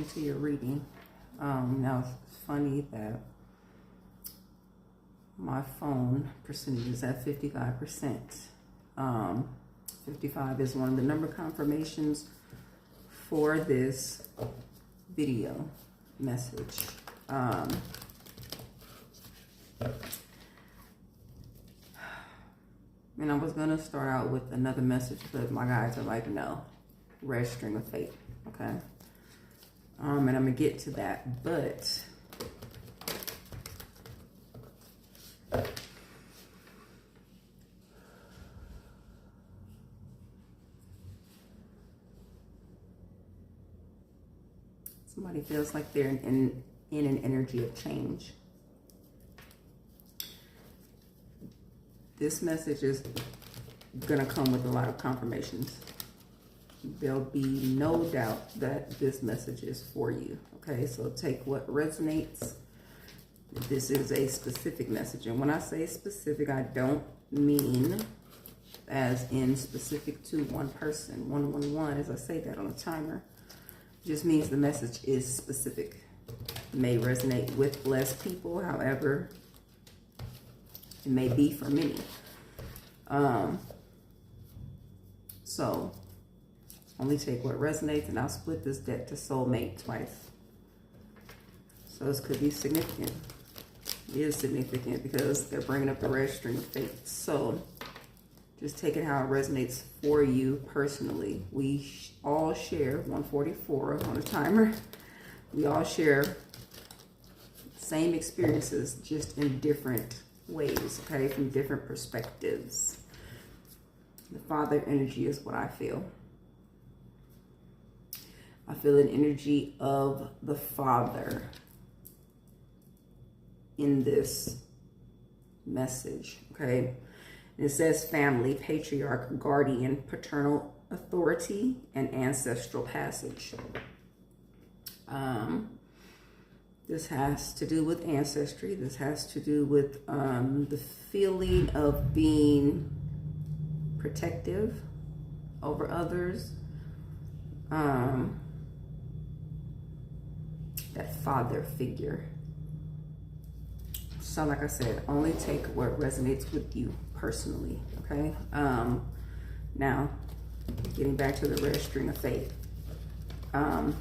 into your reading. Now it's funny that my phone percentage is at 55%. 55 is one of the number confirmations for this video message. And I was going to start out with another message, but my guys are like, no, red string of fate, okay? And I'm going to get to that, but somebody feels like they're in an energy of change. This message is going to come with a lot of confirmations. There'll be no doubt that this message is for you. Okay, so take what resonates. This is a specific message. And when I say specific, I don't mean as in specific to one person. 111, as I say that on a timer, just means the message is specific. It may resonate with less people, however, it may be for many. So only take what resonates, and I'll split this deck to soulmate twice. So this could be significant. It is significant because they're bringing up the red string of fate. So just take it how it resonates for you personally. We all share 144 on a timer. We all share same experiences, just in different ways, okay, from different perspectives. The father energy is what I feel. I feel an energy of the father in this message, okay? It says family, patriarch, guardian, paternal authority, and ancestral passage. This has to do with ancestry. This has to do with the feeling of being protective over others. That father figure. So like I said, only take what resonates with you personally, okay? Now, getting back to the red string of fate. I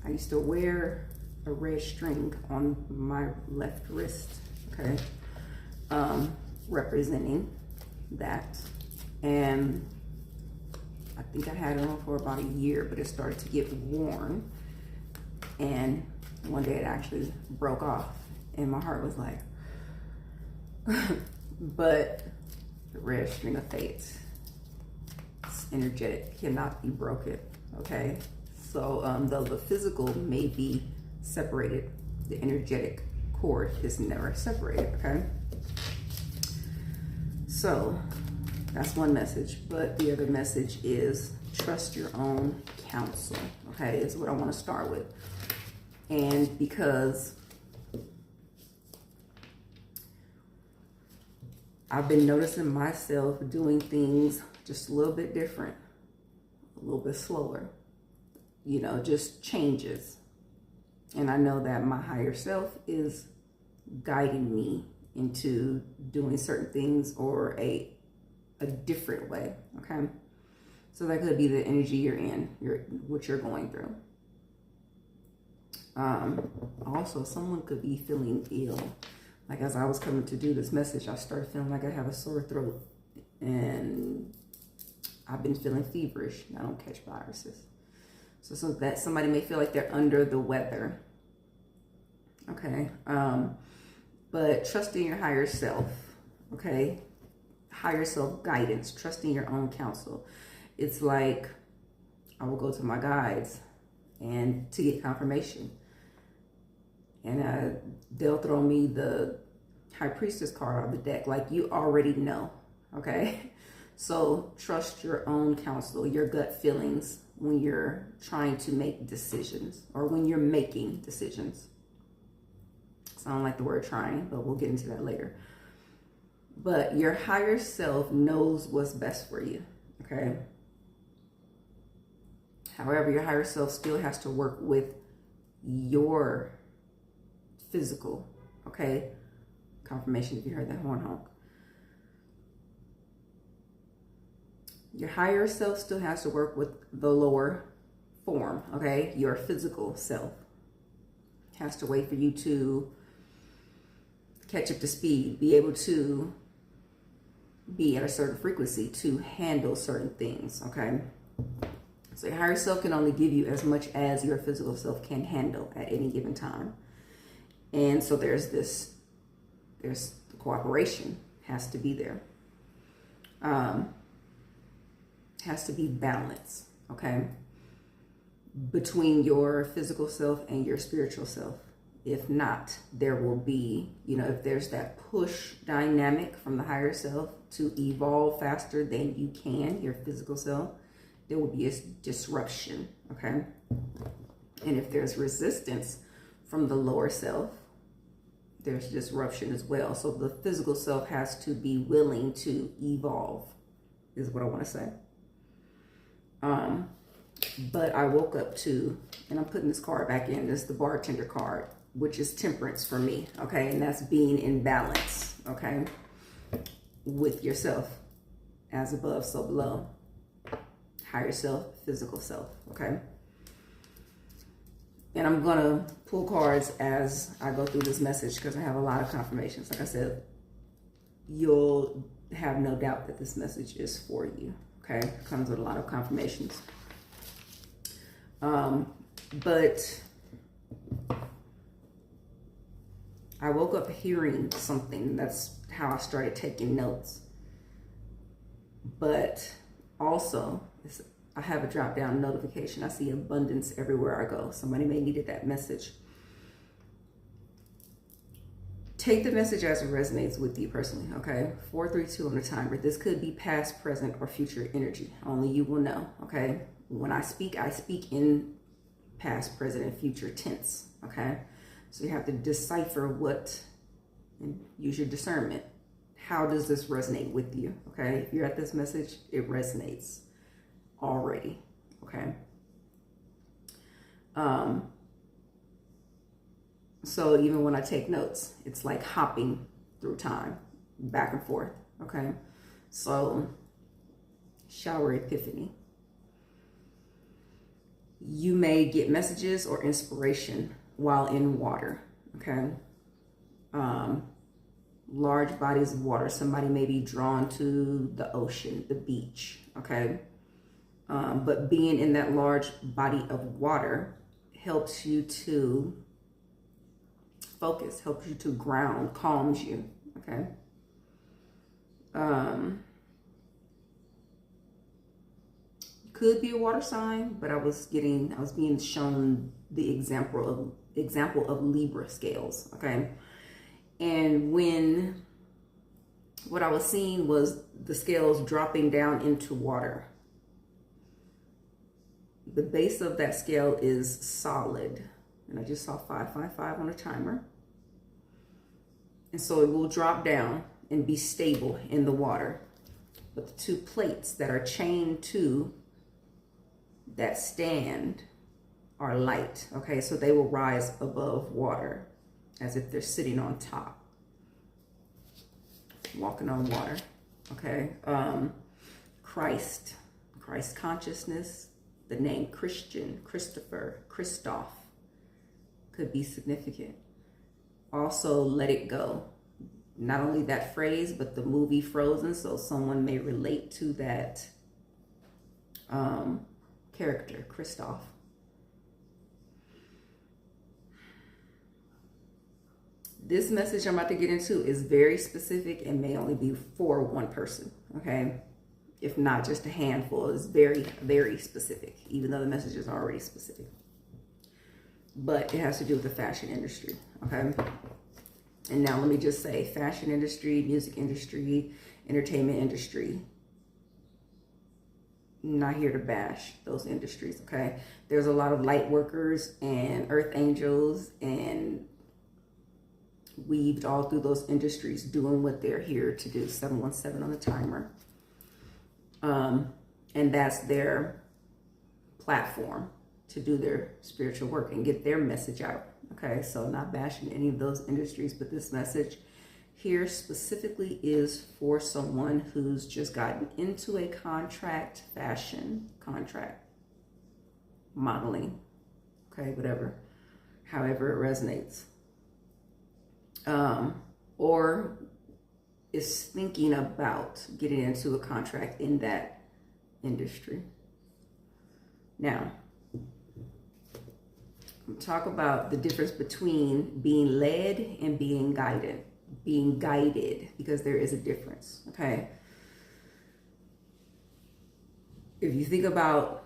used to wear a red string on my left wrist, okay? Representing that. And I think I had it on for about a year, but it started to get worn. And one day it actually broke off. And my heart was like, but the red string of fate, it's energetic, cannot be broken, okay? So though the physical may be separated, the energetic cord is never separated, okay? So that's one message, but the other message is trust your own counsel, okay, is what I want to start with. And because I've been noticing myself doing things just a little bit different, a little bit slower, you know, just changes. And I know that my higher self is guiding me into doing certain things or a different way, okay? So that could be the energy you're in, what you're going through. Also, someone could be feeling ill. Like as I was coming to do this message, I started feeling like I have a sore throat, and I've been feeling feverish. I don't catch viruses. So that somebody may feel like they're under the weather. Okay. But trusting your higher self, okay? Higher self guidance, trusting your own counsel. It's like I will go to my guides and to get confirmation. And they'll throw me the High Priestess card out of the deck, like you already know, okay? So trust your own counsel, your gut feelings when you're trying to make decisions or when you're making decisions. So I don't like the word trying, but we'll get into that later. But your higher self knows what's best for you, okay? However, your higher self still has to work with your physical, okay? Confirmation if you heard that horn honk. Your higher self still has to work with the lower form, okay? Your physical self has to wait for you to catch up to speed, be able to be at a certain frequency to handle certain things, okay? So your higher self can only give you as much as your physical self can handle at any given time. And so there's the cooperation has to be there. Has to be balance, okay? Between your physical self and your spiritual self. If not, there will be, if there's that push dynamic from the higher self to evolve faster than you can, your physical self, there will be a disruption, okay? And if there's resistance from the lower self, there's disruption as well. So the physical self has to be willing to evolve, is what I want to say. But I woke up to, and I'm putting this card back in, this is the bartender card, which is temperance for me, okay? And that's being in balance, okay? With yourself, as above, so below. Higher self, physical self, okay? And I'm gonna pull cards as I go through this message because I have a lot of confirmations. Like I said, you'll have no doubt that this message is for you, okay? It comes with a lot of confirmations. But I woke up hearing something. That's how I started taking notes. But also, I have a drop down notification. I see abundance everywhere I go. Somebody may needed that message. Take the message as it resonates with you personally, okay? 432 on the timer. This could be past, present, or future energy. Only you will know, okay? When I speak in past, present, and future tense, okay? So you have to decipher what, and use your discernment. How does this resonate with you, okay? If you're at this message, it resonates already, okay? So even when I take notes, it's like hopping through time, back and forth, okay? So, shower epiphany. You may get messages or inspiration while in water, okay? Large bodies of water. Somebody may be drawn to the ocean, the beach, okay? But being in that large body of water helps you to focus, helps you to ground, calms you, okay? Could be a water sign, but I was being shown the example of Libra scales, okay? And what I was seeing was the scales dropping down into water. The base of that scale is solid. And I just saw 555 on a timer. And so it will drop down and be stable in the water. But the two plates that are chained to that stand are light, okay? So they will rise above water as if they're sitting on top, walking on water, okay? Christ consciousness, the name Christian, Christopher, Christoph could be significant. Also, let it go. Not only that phrase, but the movie Frozen, so someone may relate to that character, Christoph. This message I'm about to get into is very specific and may only be for one person, okay? If not just a handful. It's very, very specific, even though the message is already specific. But it has to do with the fashion industry, okay? And now let me just say, fashion industry, music industry, entertainment industry. Not here to bash those industries, okay? There's a lot of light workers and earth angels and weaved all through those industries doing what they're here to do. 717 on the timer. And that's their platform to do their spiritual work and get their message out. Okay, so not bashing any of those industries, but this message here specifically is for someone who's just gotten into a contract, fashion contract, modeling, okay, whatever, however it resonates, or is thinking about getting into a contract in that industry. Now, talk about the difference between being led and being guided. Being guided, because there is a difference, okay? If you think about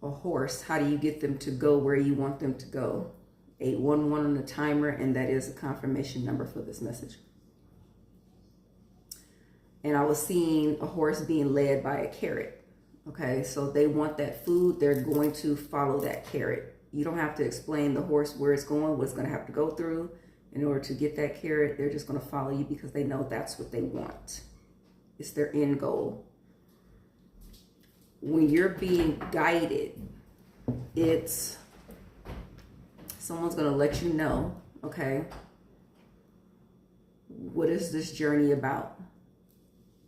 a horse, how do you get them to go where you want them to go? 811 on the timer, and that is a confirmation number for this message. And I was seeing a horse being led by a carrot, okay? So they want that food, they're going to follow that carrot. You don't have to explain the horse where it's going, what it's going to have to go through. In order to get that carrot, they're just going to follow you because they know that's what they want. It's their end goal. When you're being guided, it's someone's going to let you know, okay, what is this journey about?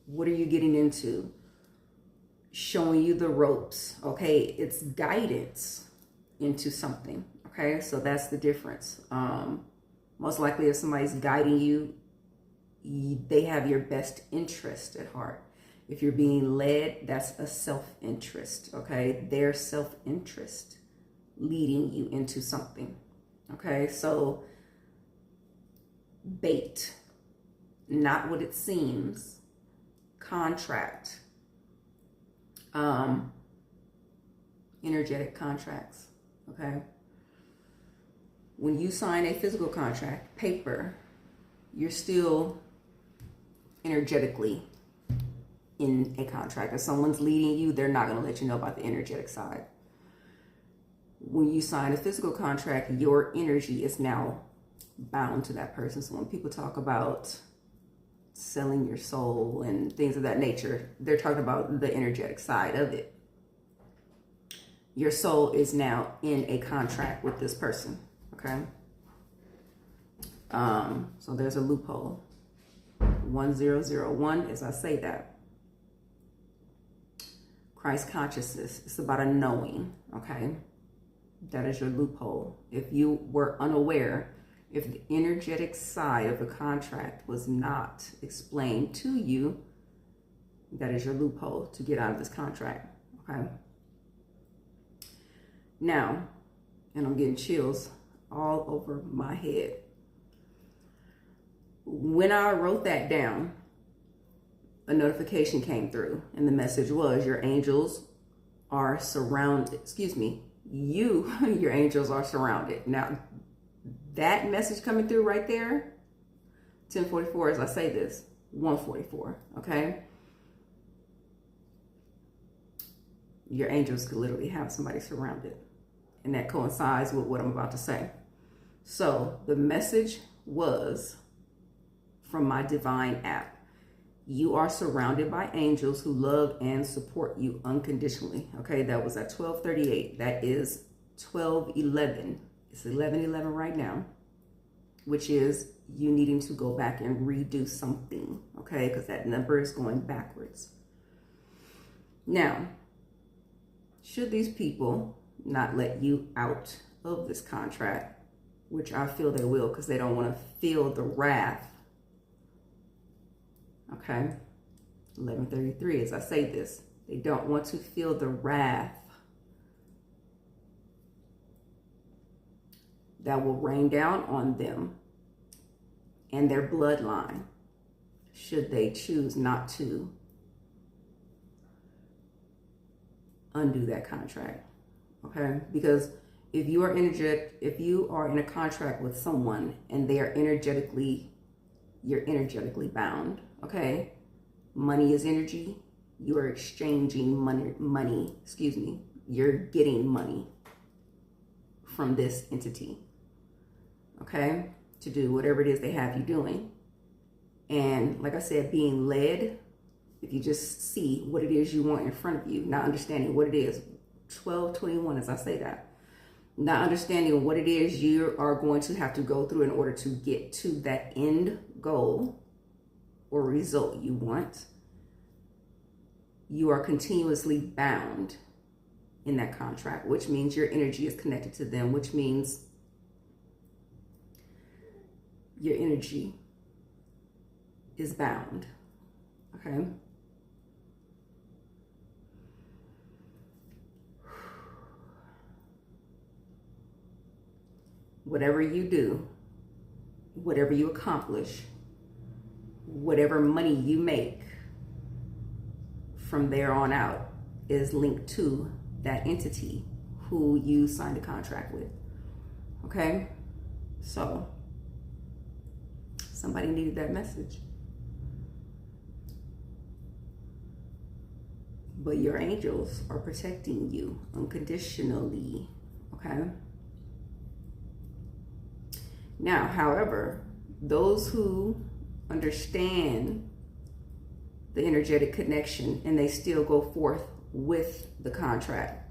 What are you getting into? Showing you the ropes, okay? It's guidance into something, okay? So that's the difference. Most likely if somebody's guiding you, they have your best interest at heart. If you're being led, that's a self-interest, okay? Their self-interest leading you into something, okay? So bait, not what it seems. Contract, energetic contracts, okay? When you sign a physical contract, paper, you're still energetically in a contract. If someone's leading you, they're not going to let you know about the energetic side. When you sign a physical contract, your energy is now bound to that person. So when people talk about selling your soul and things of that nature, they're talking about the energetic side of it. Your soul is now in a contract with this person. Okay. So there's a loophole. 1001, as I say that. Christ consciousness. It's about a knowing. Okay. That is your loophole. If you were unaware, if the energetic side of a contract was not explained to you, that is your loophole to get out of this contract. Okay. Now, and I'm getting chills all over my head. When I wrote that down, a notification came through, and the message was, your angels are surrounded. Excuse me, your angels are surrounded. Now, that message coming through right there, 1044, as I say this, 144, okay? Your angels could literally have somebody surrounded. And that coincides with what I'm about to say. So the message was from my divine app. You are surrounded by angels who love and support you unconditionally. Okay, that was at 12:38. That is 12:11. It's 11:11 right now, which is you needing to go back and redo something. Okay, because that number is going backwards. Now, should these people not let you out of this contract, which I feel they will because they don't want to feel the wrath. Okay, 11:33, as I say this, they don't want to feel the wrath that will rain down on them and their bloodline should they choose not to undo that contract. Okay, because if you are in a contract with someone and they are you're energetically bound. Okay, money is energy. You are exchanging money. Excuse me. You're getting money from this entity. Okay, to do whatever it is they have you doing. And like I said, being led. If you just see what it is you want in front of you, not understanding what it is, 12:21 as I say that. Not understanding what it is you are going to have to go through in order to get to that end goal or result you want. You are continuously bound in that contract, which means your energy is connected to them, which means your energy is bound. Okay? Whatever you do, whatever you accomplish, whatever money you make from there on out is linked to that entity who you signed a contract with. Okay? So, somebody needed that message. But your angels are protecting you unconditionally. Okay? Now, however, those who understand the energetic connection and they still go forth with the contract.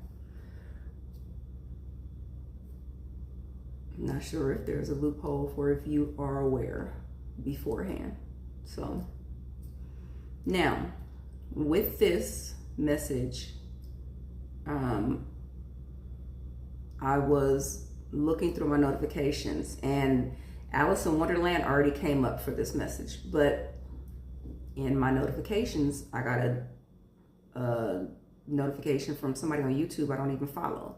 I'm not sure if there's a loophole for if you are aware beforehand. So now with this message, I was looking through my notifications and Alice in Wonderland already came up for this message, but in my notifications, I got a notification from somebody on YouTube I don't even follow.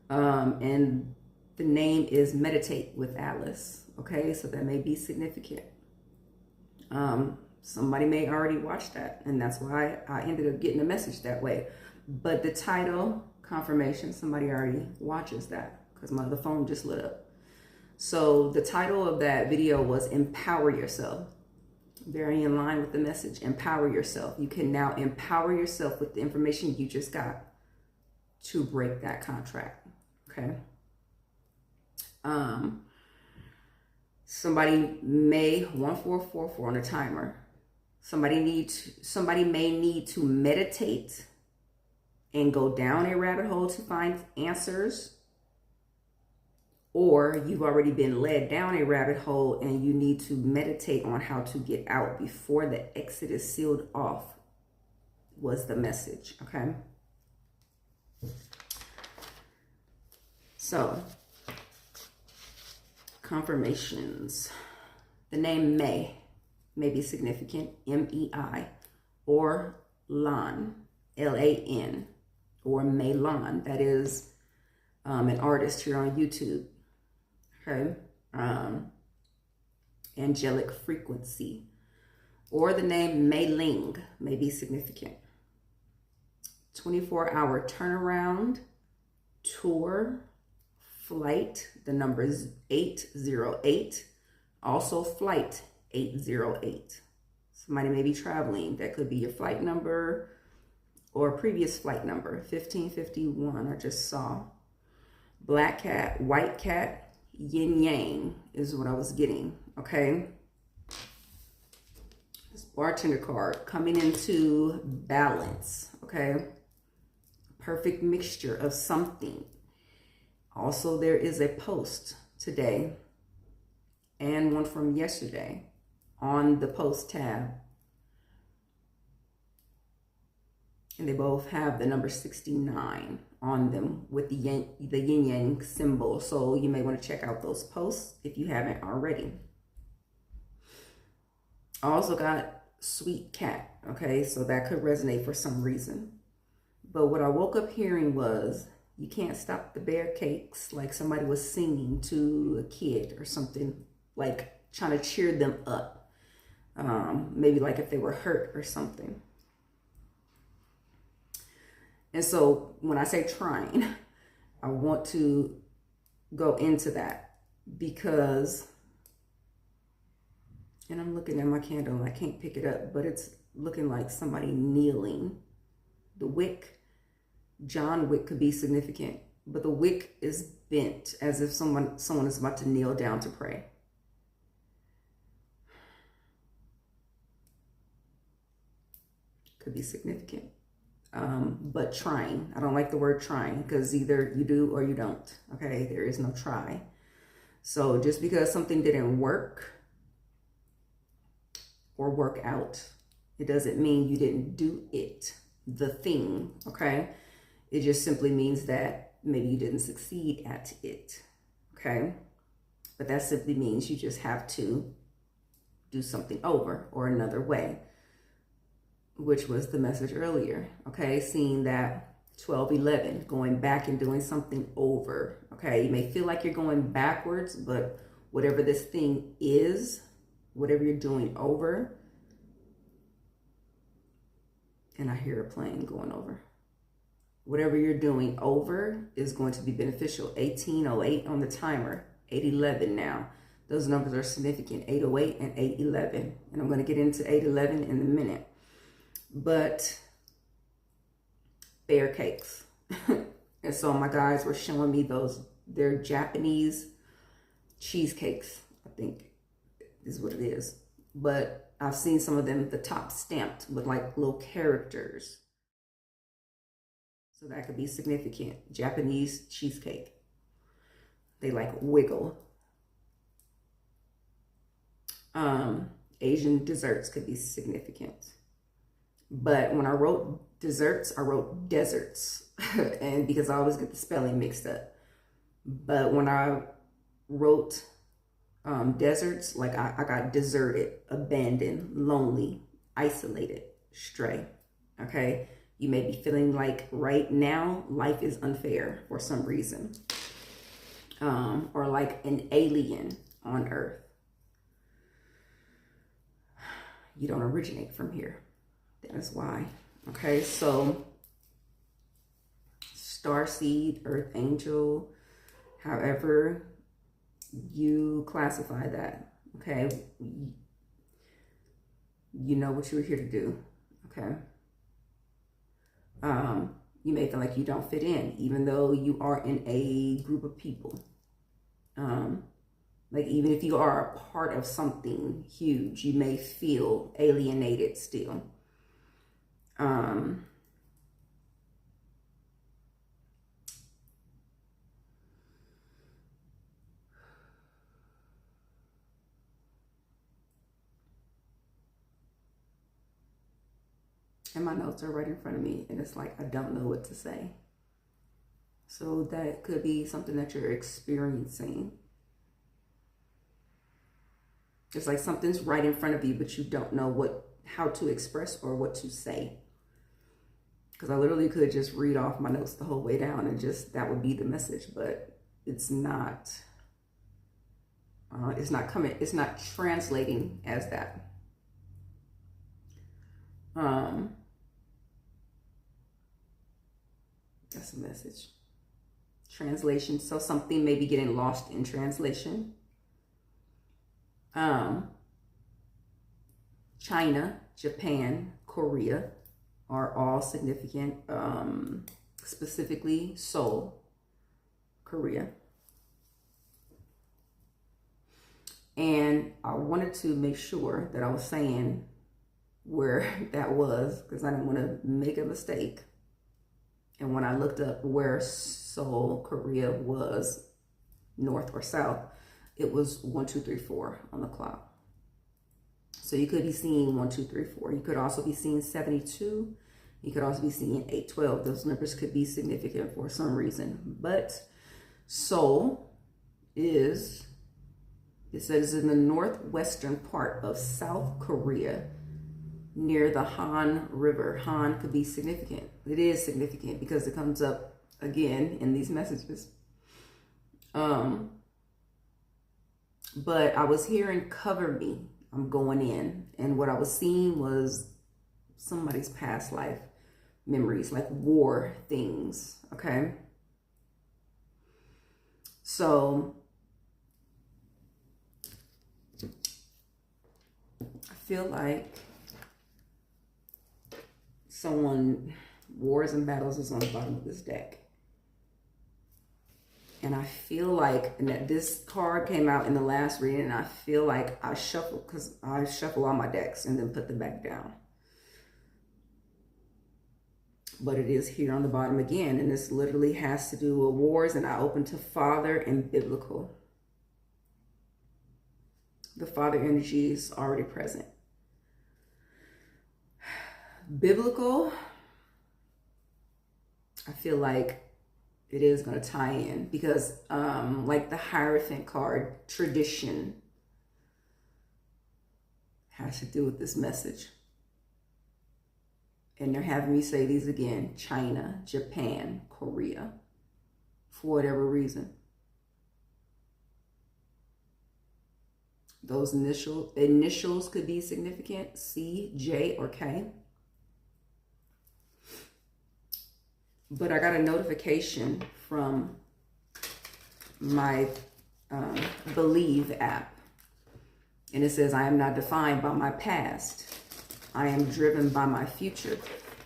And the name is Meditate with Alice. Okay, so that may be significant. Somebody may already watch that, and that's why I ended up getting a message that way. But the title, confirmation, somebody already watches that because the phone just lit up. So the title of that video was Empower Yourself. Very in line with the message, empower yourself. You can now empower yourself with the information you just got to break that contract. Okay. Somebody may 1444 on a timer. Somebody may need to meditate and go down a rabbit hole to find answers. Or you've already been led down a rabbit hole and you need to meditate on how to get out before the exit is sealed off, was the message, okay? So, confirmations. The name may be significant, M-E-I, or Lan, L-A-N, or Melan, that is an artist here on YouTube. Okay, angelic frequency, or the name Mei Ling may be significant. 24-hour turnaround, tour, flight, the number is 808, also flight 808. Somebody may be traveling. That could be your flight number or previous flight number, 1551, I just saw. Black cat, white cat, yin yang is what I was getting, okay? This bartender card coming into balance, okay? Perfect mixture of something. Also, there is a post today and one from yesterday on the post tab. And they both have the number 69 on them with the yin yang symbol. So you may want to check out those posts if you haven't already. I also got sweet cat. Okay, so that could resonate for some reason. But what I woke up hearing was, you can't stop the bear cakes, like somebody was singing to a kid or something, like trying to cheer them up. Maybe like if they were hurt or something. And so when I say trying, I want to go into that because, and I'm looking at my candle and I can't pick it up, but it's looking like somebody kneeling. The wick, John wick could be significant, but the wick is bent as if someone is about to kneel down to pray. Could be significant. but trying. I don't like the word trying because either you do or you don't. Okay, there is no try. So just because something didn't work or work out, it doesn't mean you didn't do it, the thing. Okay, it just simply means that maybe you didn't succeed at it. Okay, but that simply means you just have to do something over or another way, which was the message earlier. Okay, seeing that 12-11, going back and doing something over. Okay, you may feel like you're going backwards, but whatever this thing is, whatever you're doing over, and I hear a plane going over. Whatever you're doing over is going to be beneficial. 1808 on the timer, 811 now. Those numbers are significant, 808 and 811. And I'm going to get into 811 in a minute. But bear cakes. And so my guys were showing me those. They're Japanese cheesecakes, I think is what it is. But I've seen some of them, the top stamped with like little characters. So that could be significant. Japanese cheesecake. They like wiggle. Asian desserts could be significant. But when I wrote desserts, I wrote deserts. And because I always get the spelling mixed up. But when I wrote deserts, like I got deserted, abandoned, lonely, isolated, stray. Okay? You may be feeling like right now life is unfair for some reason. Or like an alien on earth. You don't originate from here. That is why. Okay, so starseed, earth angel, however you classify that. Okay, you know what you were here to do. Okay. You may feel like you don't fit in, even though you are in a group of people. Like even if you are a part of something huge, you may feel alienated still. And my notes are right in front of me, and it's like I don't know what to say. So that could be something that you're experiencing. It's like something's right in front of you, but you don't know how to express or what to say. Because I literally could just read off my notes the whole way down and just, that would be the message, but it's not coming, it's not translating as that. That's a message. Translation. So something may be getting lost in translation. China, Japan, Korea are all significant. Specifically Seoul, Korea. And I wanted to make sure that I was saying where that was, because I didn't want to make a mistake. And when I looked up where Seoul, Korea was, north or south, it was 1, 2, 3, 4 on the clock. So you could be seeing 1, 2, 3, 4. You could also be seeing 72. You could also be seeing 8, 12. Those numbers could be significant for some reason. But Seoul is, it says, in the northwestern part of South Korea, near the Han River. Han could be significant. It is significant because it comes up again in these messages. But I was hearing cover me. I'm going in. And what I was seeing was somebody's past life memories, like war things. Okay. So I feel like wars and battles is on the bottom of this deck. And I feel like, and that this card came out in the last reading, and I feel like I shuffle, because I shuffle all my decks and then put them back down. but it is here on the bottom again. And this literally has to do with wars, and I open to Father and biblical. The Father energy is already present. Biblical, I feel like it is going to tie in because like the Hierophant card, tradition has to do with this message. And they're having me say these again: China, Japan, Korea, for whatever reason. Those initials could be significant: C, J, or K. But I got a notification from my Believe app. And it says, I am not defined by my past. I am driven by my future.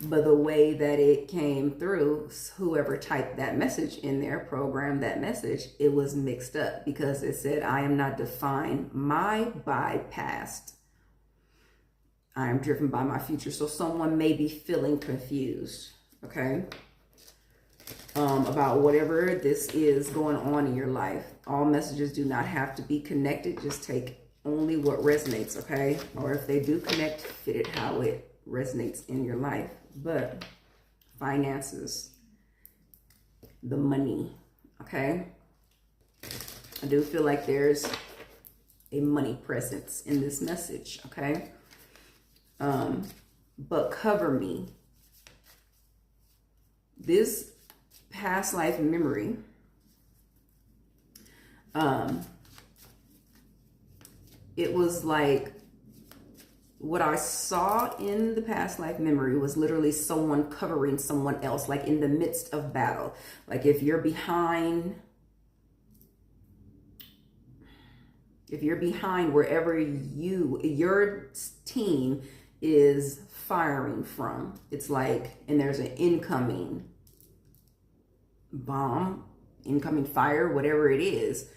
But the way that it came through, whoever typed that message in their program, that message, it was mixed up because it said, I am not defined by past. I am driven by my future. So someone may be feeling confused, okay, about whatever this is going on in your life. All messages do not have to be connected. Just take only what resonates, okay? Or if they do connect, fit it how it resonates in your life. But finances, the money, okay? I do feel like there's a money presence in this message, okay? But cover me. This past life memory, it was like what I saw in the past life memory was literally someone covering someone else, like in the midst of battle. Like if you're behind wherever your team is firing from, it's like, and there's an incoming bomb, incoming fire, whatever it is,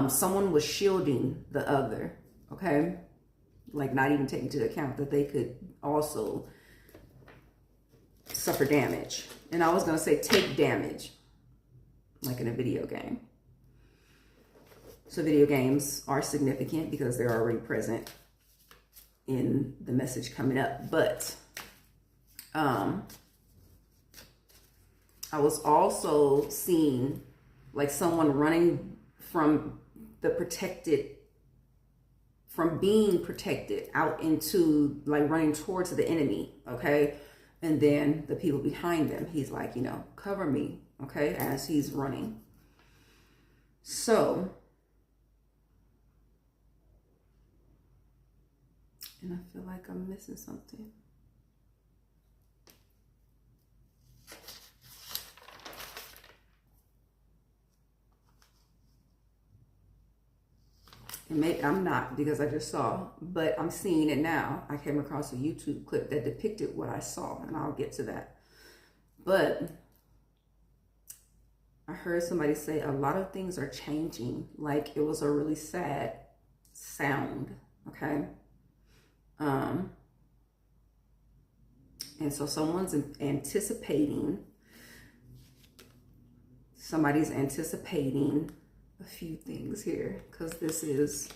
someone was shielding the other, okay? Like not even taking into account that they could also suffer damage. And I was going to say take damage, like in a video game. So video games are significant because they're already present in the message coming up. But I was also seeing like someone running from being protected out into like running towards the enemy, okay? And then the people behind them, he's like, cover me, okay, as he's running. So, and I feel like I'm missing something. And maybe I'm not, because I just saw, but I'm seeing it now. I came across a YouTube clip that depicted what I saw, and I'll get to that. But I heard somebody say a lot of things are changing. Like it was a really sad sound, okay? And so somebody's anticipating a few things here, because this is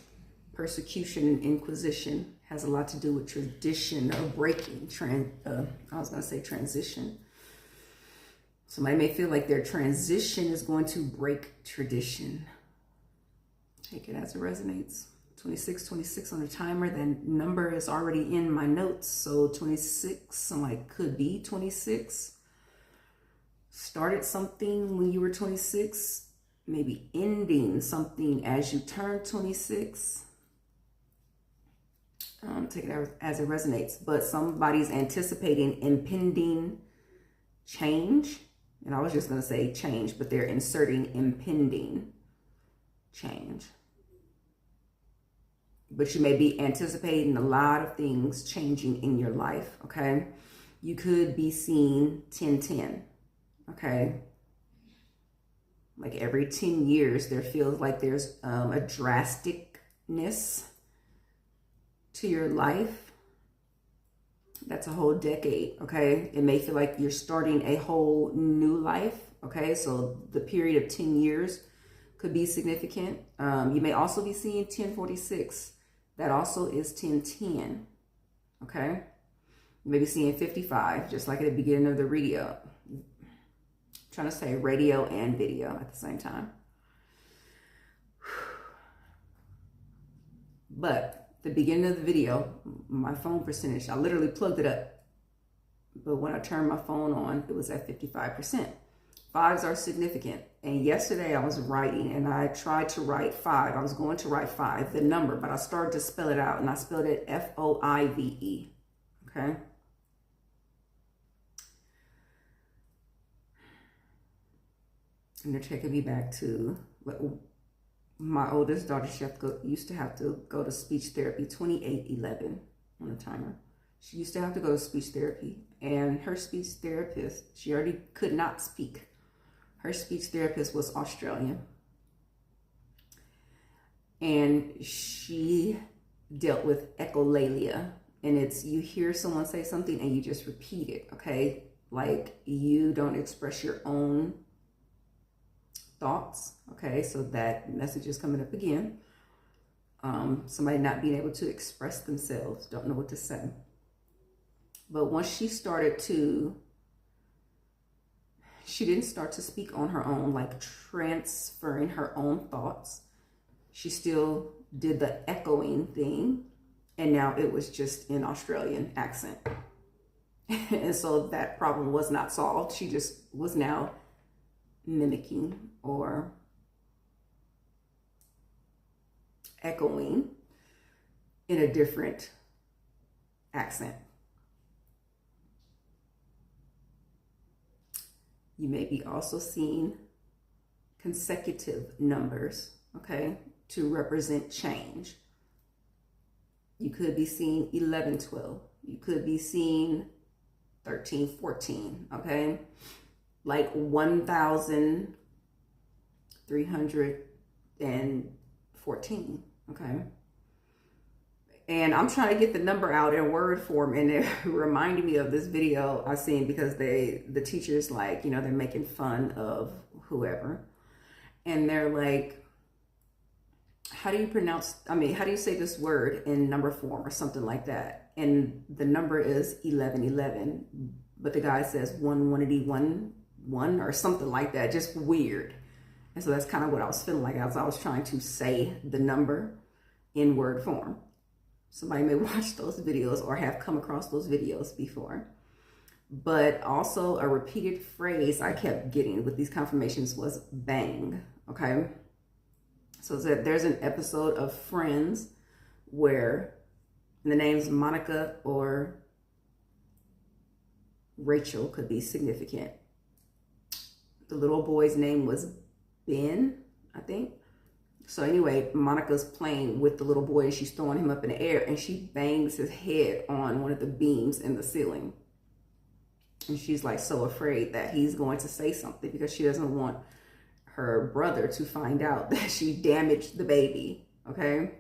persecution and inquisition, has a lot to do with tradition or breaking, transition. Somebody may feel like their transition is going to break tradition. Take it as it resonates. 26 on the timer. That number is already in my notes. So 26, I'm like, could be 26. Started something when you were 26, maybe ending something as you turn 26. Take it as it resonates. But somebody's anticipating impending change. And I was just going to say change, but they're inserting impending change. But you may be anticipating a lot of things changing in your life, okay? You could be seeing 10-10, okay? Like every 10 years, there feels like there's a drasticness to your life. That's a whole decade, okay? It may feel like you're starting a whole new life, okay? So the period of 10 years could be significant. You may also be seeing 1046. That also is 1010, okay? You may be seeing 55, just like at the beginning of the radio. I'm trying to say radio and video at the same time. But the beginning of the video, my phone percentage, I literally plugged it up. But when I turned my phone on, it was at 55%. Fives are significant. And yesterday I was writing and I tried to write 5. I was going to write 5, the number, but I started to spell it out and I spelled it F-O-I-V-E. Okay. And they're taking me back to my oldest daughter. She used to have to go to speech therapy, 2811 on the timer. She used to have to go to speech therapy, and her speech therapist, she already could not speak. Her speech therapist was Australian, and she dealt with echolalia, and it's you hear someone say something and you just repeat it, okay? Like you don't express your own thoughts, okay? So that message is coming up again. Somebody not being able to express themselves, don't know what to say. But once she didn't start to speak on her own, like transferring her own thoughts. She still did the echoing thing, and now it was just in Australian accent. And so that problem was not solved. She just was now mimicking or echoing in a different accent. You may be also seeing consecutive numbers, okay, to represent change. You could be seeing 1112. You could be seeing 1314, okay? Like 1,314, okay? And I'm trying to get the number out in word form, and it reminded me of this video I seen because the teacher's like, you know, they're making fun of whoever. And they're like, how do you say this word in number form or something like that? And the number is 1111, but the guy says 1 or something like that, just weird. And so that's kind of what I was feeling like as I was trying to say the number in word form. Somebody may watch those videos or have come across those videos before. But also a repeated phrase I kept getting with these confirmations was bang, okay? So there's an episode of Friends where the names Monica or Rachel could be significant. The little boy's name was Ben, I think. So anyway, Monica's playing with the little boy and she's throwing him up in the air and she bangs his head on one of the beams in the ceiling. And she's like so afraid that he's going to say something because she doesn't want her brother to find out that she damaged the baby, okay?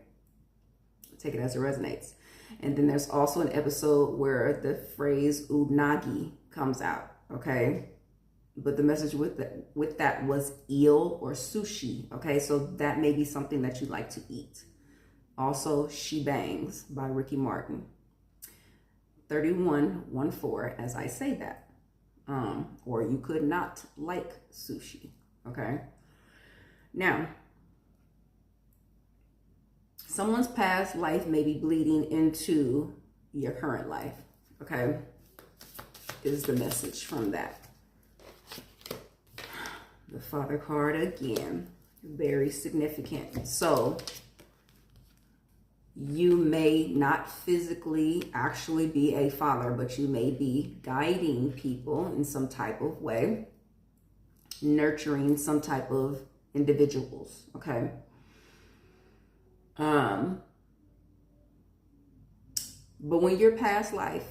Take it as it resonates. And then there's also an episode where the phrase unagi comes out, okay? But the message with that was eel or sushi, okay? So that may be something that you like to eat. Also, She Bangs by Ricky Martin. 3114 as I say that. Or you could not like sushi, okay? Now, someone's past life may be bleeding into your current life, okay? Is the message from that. The Father card again, very significant. So you may not physically actually be a father, but you may be guiding people in some type of way, nurturing some type of individuals, okay? But when your past life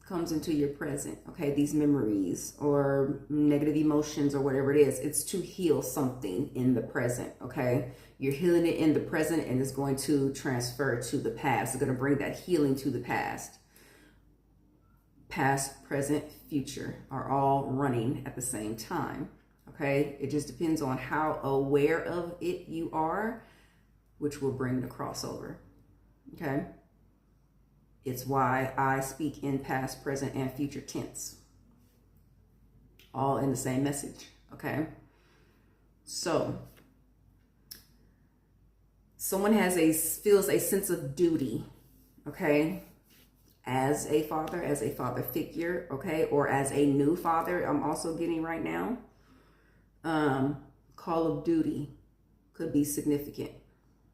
comes into your present, okay, these memories or negative emotions or whatever it is, it's to heal something in the present, okay? You're healing it in the present and it's going to transfer to the past. It's going to bring that healing to the past. past, present, future are all running at the same time. Okay, it just depends on how aware of it you are, which will bring the crossover. Okay, it's why I speak in past, present, and future tense, all in the same message. Okay, so someone feels a sense of duty. Okay, as a father figure, okay, or as a new father, I'm also getting right now. Call of duty could be significant.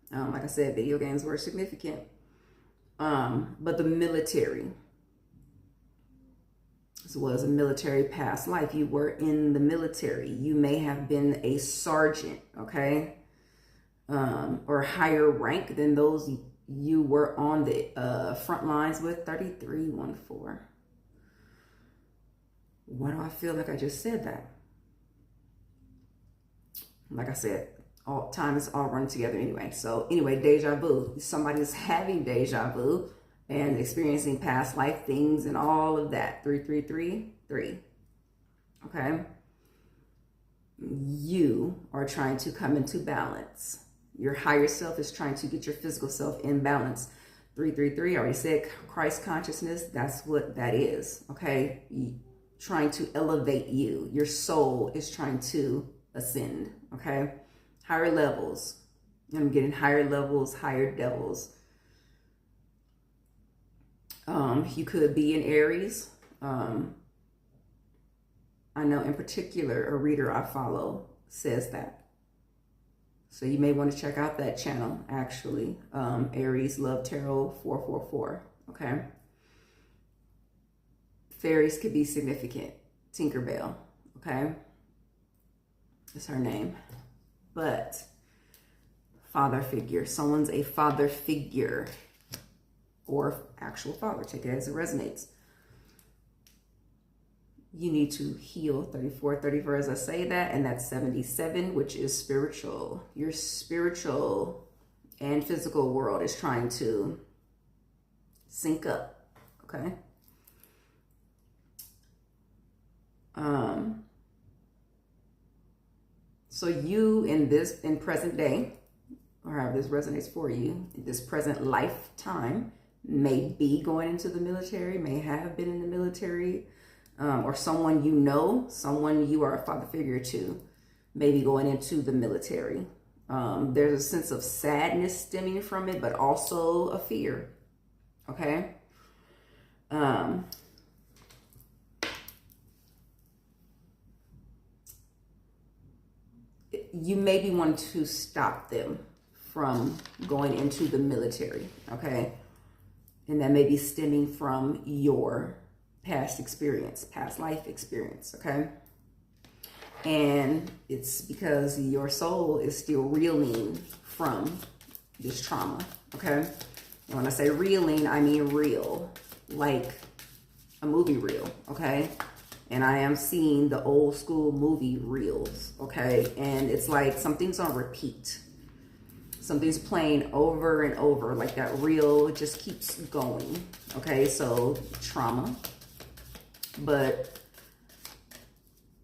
Like I said, video games were significant. But the military, as well as a military past life, you were in the military. You may have been a sergeant, okay, or higher rank than those you were on the front lines with. 3314. Why do I feel like I just said that? Like I said, all time is all running together anyway. So anyway, deja vu. Somebody's having deja vu and experiencing past life things and all of that. 3333. Okay. You are trying to come into balance. Your higher self is trying to get your physical self in balance. 333, I already said Christ consciousness. That's what that is. Okay. Trying to elevate you. Your soul is trying to ascend. Okay. Higher levels. I'm getting higher levels, higher devils. You could be in Aries. I know in particular a reader I follow says that. So you may want to check out that channel, actually. Aries Love Tarot 444. Okay. Fairies could be significant. Tinkerbell. Okay. That's her name. But father figure. Someone's a father figure. Or actual father. Take it as it resonates. You need to heal. 34 as I say that. And that's 77, which is spiritual. Your spiritual and physical world is trying to sync up. Okay. So you in present day, or however this resonates for you, this present lifetime, may be going into the military, may have been in the military, or someone you know, someone you are a father figure to, may be going into the military. There's a sense of sadness stemming from it, but also a fear. Okay. You maybe want to stop them from going into the military, okay? And that may be stemming from your past experience, past life experience, okay? And it's because your soul is still reeling from this trauma, okay? And when I say reeling, I mean real, like a movie reel, okay? And I am seeing the old school movie reels, okay? And it's like something's on repeat. Something's playing over and over, like that reel just keeps going, okay? So trauma. But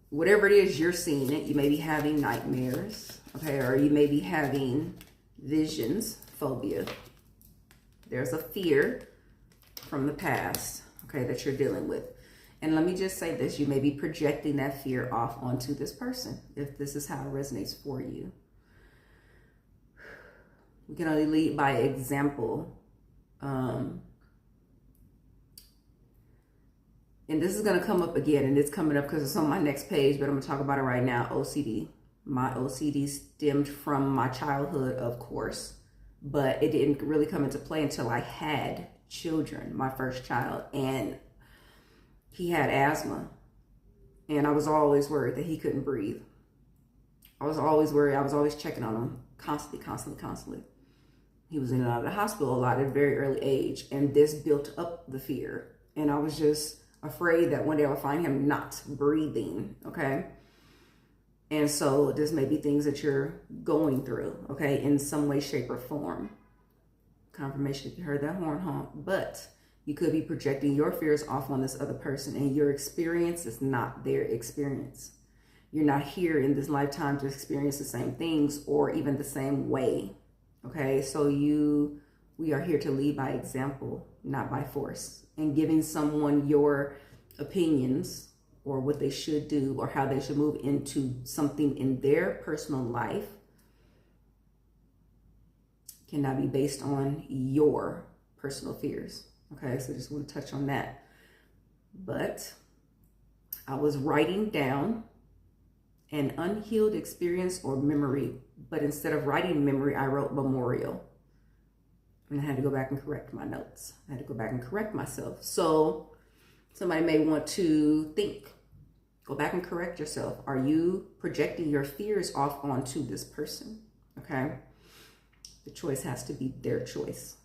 whatever it is you're seeing it, you may be having nightmares, okay? Or you may be having visions, phobia. There's a fear from the past, okay, that you're dealing with. And let me just say this, you may be projecting that fear off onto this person, if this is how it resonates for you. We can only lead by example. And this is going to come up again, and it's coming up because it's on my next page, but I'm going to talk about it right now. OCD. My OCD stemmed from my childhood, of course, but it didn't really come into play until I had children, my first child, and he had asthma, and I was always worried that he couldn't breathe. I was always worried. I was always checking on him constantly. He was in and out of the hospital a lot at a very early age, and this built up the fear. And I was just afraid that one day I would find him not breathing, okay? And so this may be things that you're going through, okay, in some way, shape, or form. Confirmation if you heard that horn honk. But You could be projecting your fears off on this other person, and your experience is not their experience. You're not here in this lifetime to experience the same things or even the same way. Okay, so we are here to lead by example, not by force. And giving someone your opinions or what they should do or how they should move into something in their personal life cannot be based on your personal fears. Okay, so just want to touch on that. But I was writing down an unhealed experience or memory, but instead of writing memory, I wrote memorial. And I had to go back and correct my notes. I had to go back and correct myself. So somebody may want to think, go back and correct yourself. Are you projecting your fears off onto this person? Okay. The choice has to be their choice.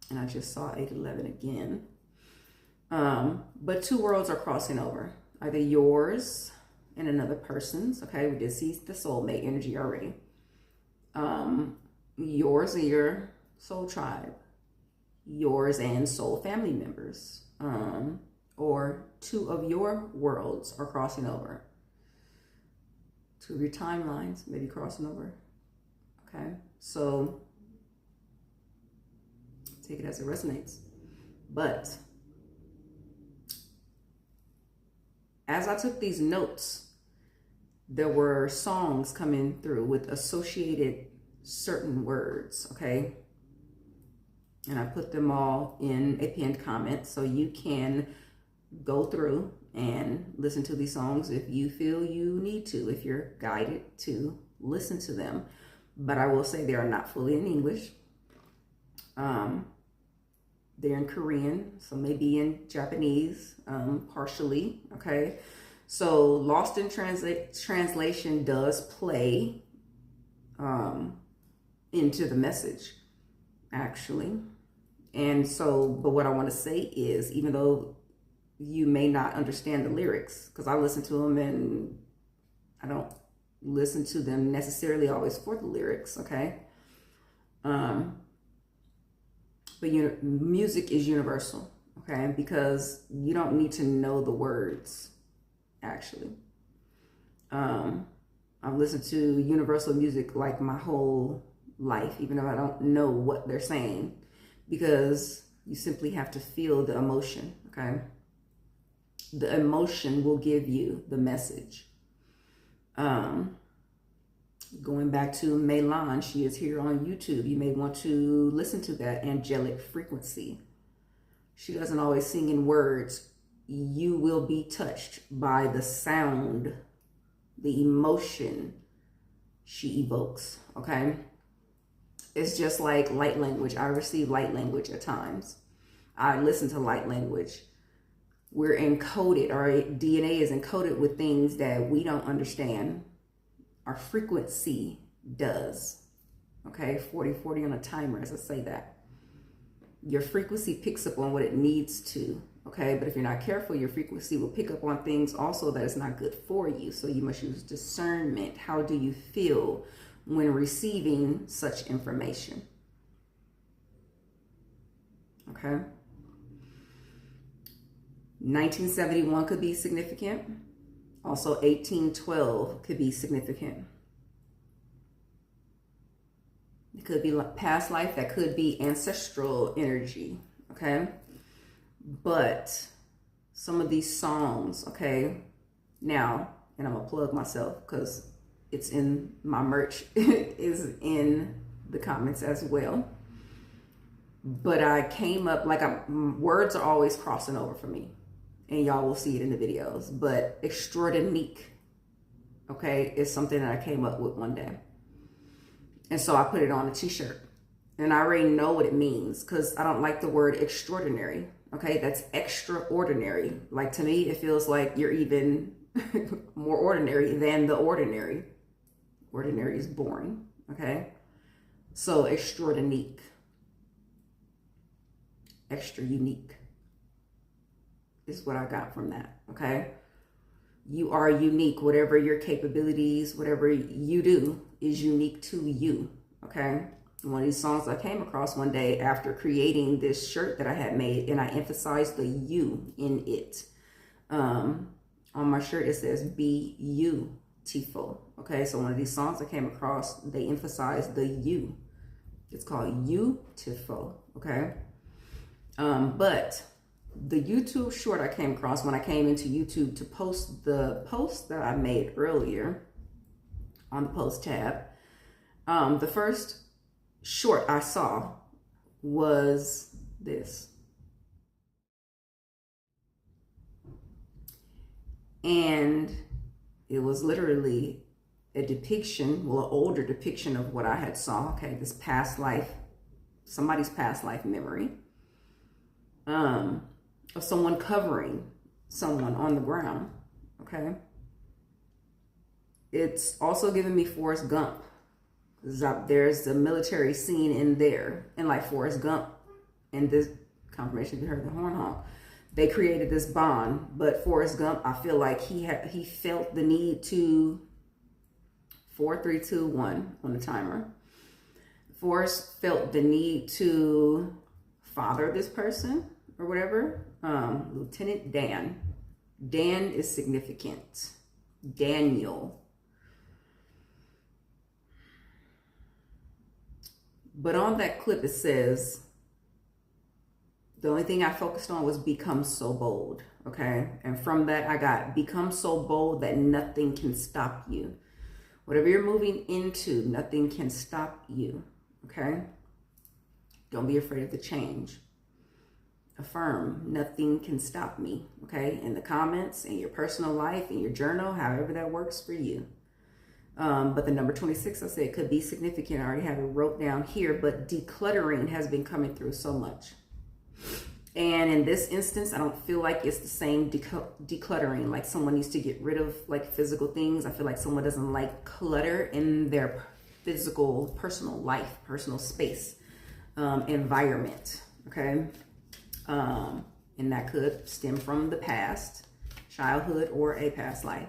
And I just saw 811 again. But two worlds are crossing over. Either yours and another person's. Okay, we did see the soulmate energy already. Yours and your soul tribe. Yours and soul family members. Or two of your worlds are crossing over. Two of your timelines may be crossing over. Okay, so take it as it resonates. But as I took these notes, there were songs coming through with associated certain words, okay? And I put them all in a pinned comment so you can go through and listen to these songs if you feel you need to, if you're guided to listen to them. But I will say they are not fully in English. They're in Korean, so maybe in Japanese, partially, okay? So Lost in Translation does play into the message, actually. And so, but what I want to say is, even though you may not understand the lyrics, because I listen to them and I don't listen to them necessarily always for the lyrics, okay? But music is universal, okay? Because you don't need to know the words, actually. I've listened to universal music like my whole life, even though I don't know what they're saying, because you simply have to feel the emotion, okay? The emotion will give you the message. Going back to Melan, she is here on YouTube. You may want to listen to that angelic frequency. She doesn't always sing in words. You will be touched by the sound, the emotion she evokes, okay? It's just like light language. I receive light language at times. I listen to light language. We're encoded, our DNA is encoded with things that we don't understand. Our frequency does, okay? 40-40 on a timer, as I say that. Your frequency picks up on what it needs to, okay? But if you're not careful, your frequency will pick up on things also that is not good for you. So you must use discernment. How do you feel when receiving such information? Okay? 1971 could be significant. Also, 1812 could be significant. It could be past life. That could be ancestral energy, okay? But some of these songs, okay? Now, and I'm going to plug myself because it's in my merch. It is in the comments as well. But I came up, like, words are always crossing over for me. And y'all will see it in the videos. But extraordinique, okay, is something that I came up with one day. And so I put it on a t-shirt. And I already know what it means because I don't like the word extraordinary, okay? That's extraordinary. Like, to me, it feels like you're even more ordinary than the ordinary. Ordinary is boring, okay? So extraordinique. Extra unique is what I got from that, okay? You are unique. Whatever your capabilities, whatever you do is unique to you, okay? One of these songs I came across one day after creating this shirt that I had made, and I emphasized the you in it. On my shirt, it says be beautiful. Okay, so one of these songs I came across, they emphasize the you. It's called Beautiful. Okay. But the YouTube short I came across when I came into YouTube to post the post that I made earlier on the post tab, the first short I saw was this. And it was literally a depiction, well, an older depiction of what I had saw. Okay, this past life, somebody's past life memory. Of someone covering someone on the ground. Okay. It's also giving me Forrest Gump. There's a military scene in there, and like Forrest Gump in this confirmation, if you heard the horn honk, they created this bond. But Forrest Gump, I feel like he felt the need to 4, 3, 2, 1 on the timer. Forrest felt the need to father this person or whatever. Lieutenant Dan. Dan is significant. Daniel. But on that clip, it says, the only thing I focused on was become so bold. Okay. And from that, I got become so bold that nothing can stop you. Whatever you're moving into, nothing can stop you. Okay. Don't be afraid of the change. Affirm, nothing can stop me. Okay. In the comments, in your personal life, in your journal, however that works for you. But the number 26, I said, could be significant. I already have it wrote down here, but decluttering has been coming through so much. And in this instance, I don't feel like it's the same decluttering, like someone needs to get rid of like physical things. I feel like someone doesn't like clutter in their physical, personal life, personal space, environment. Okay. And that could stem from the past, childhood, or a past life.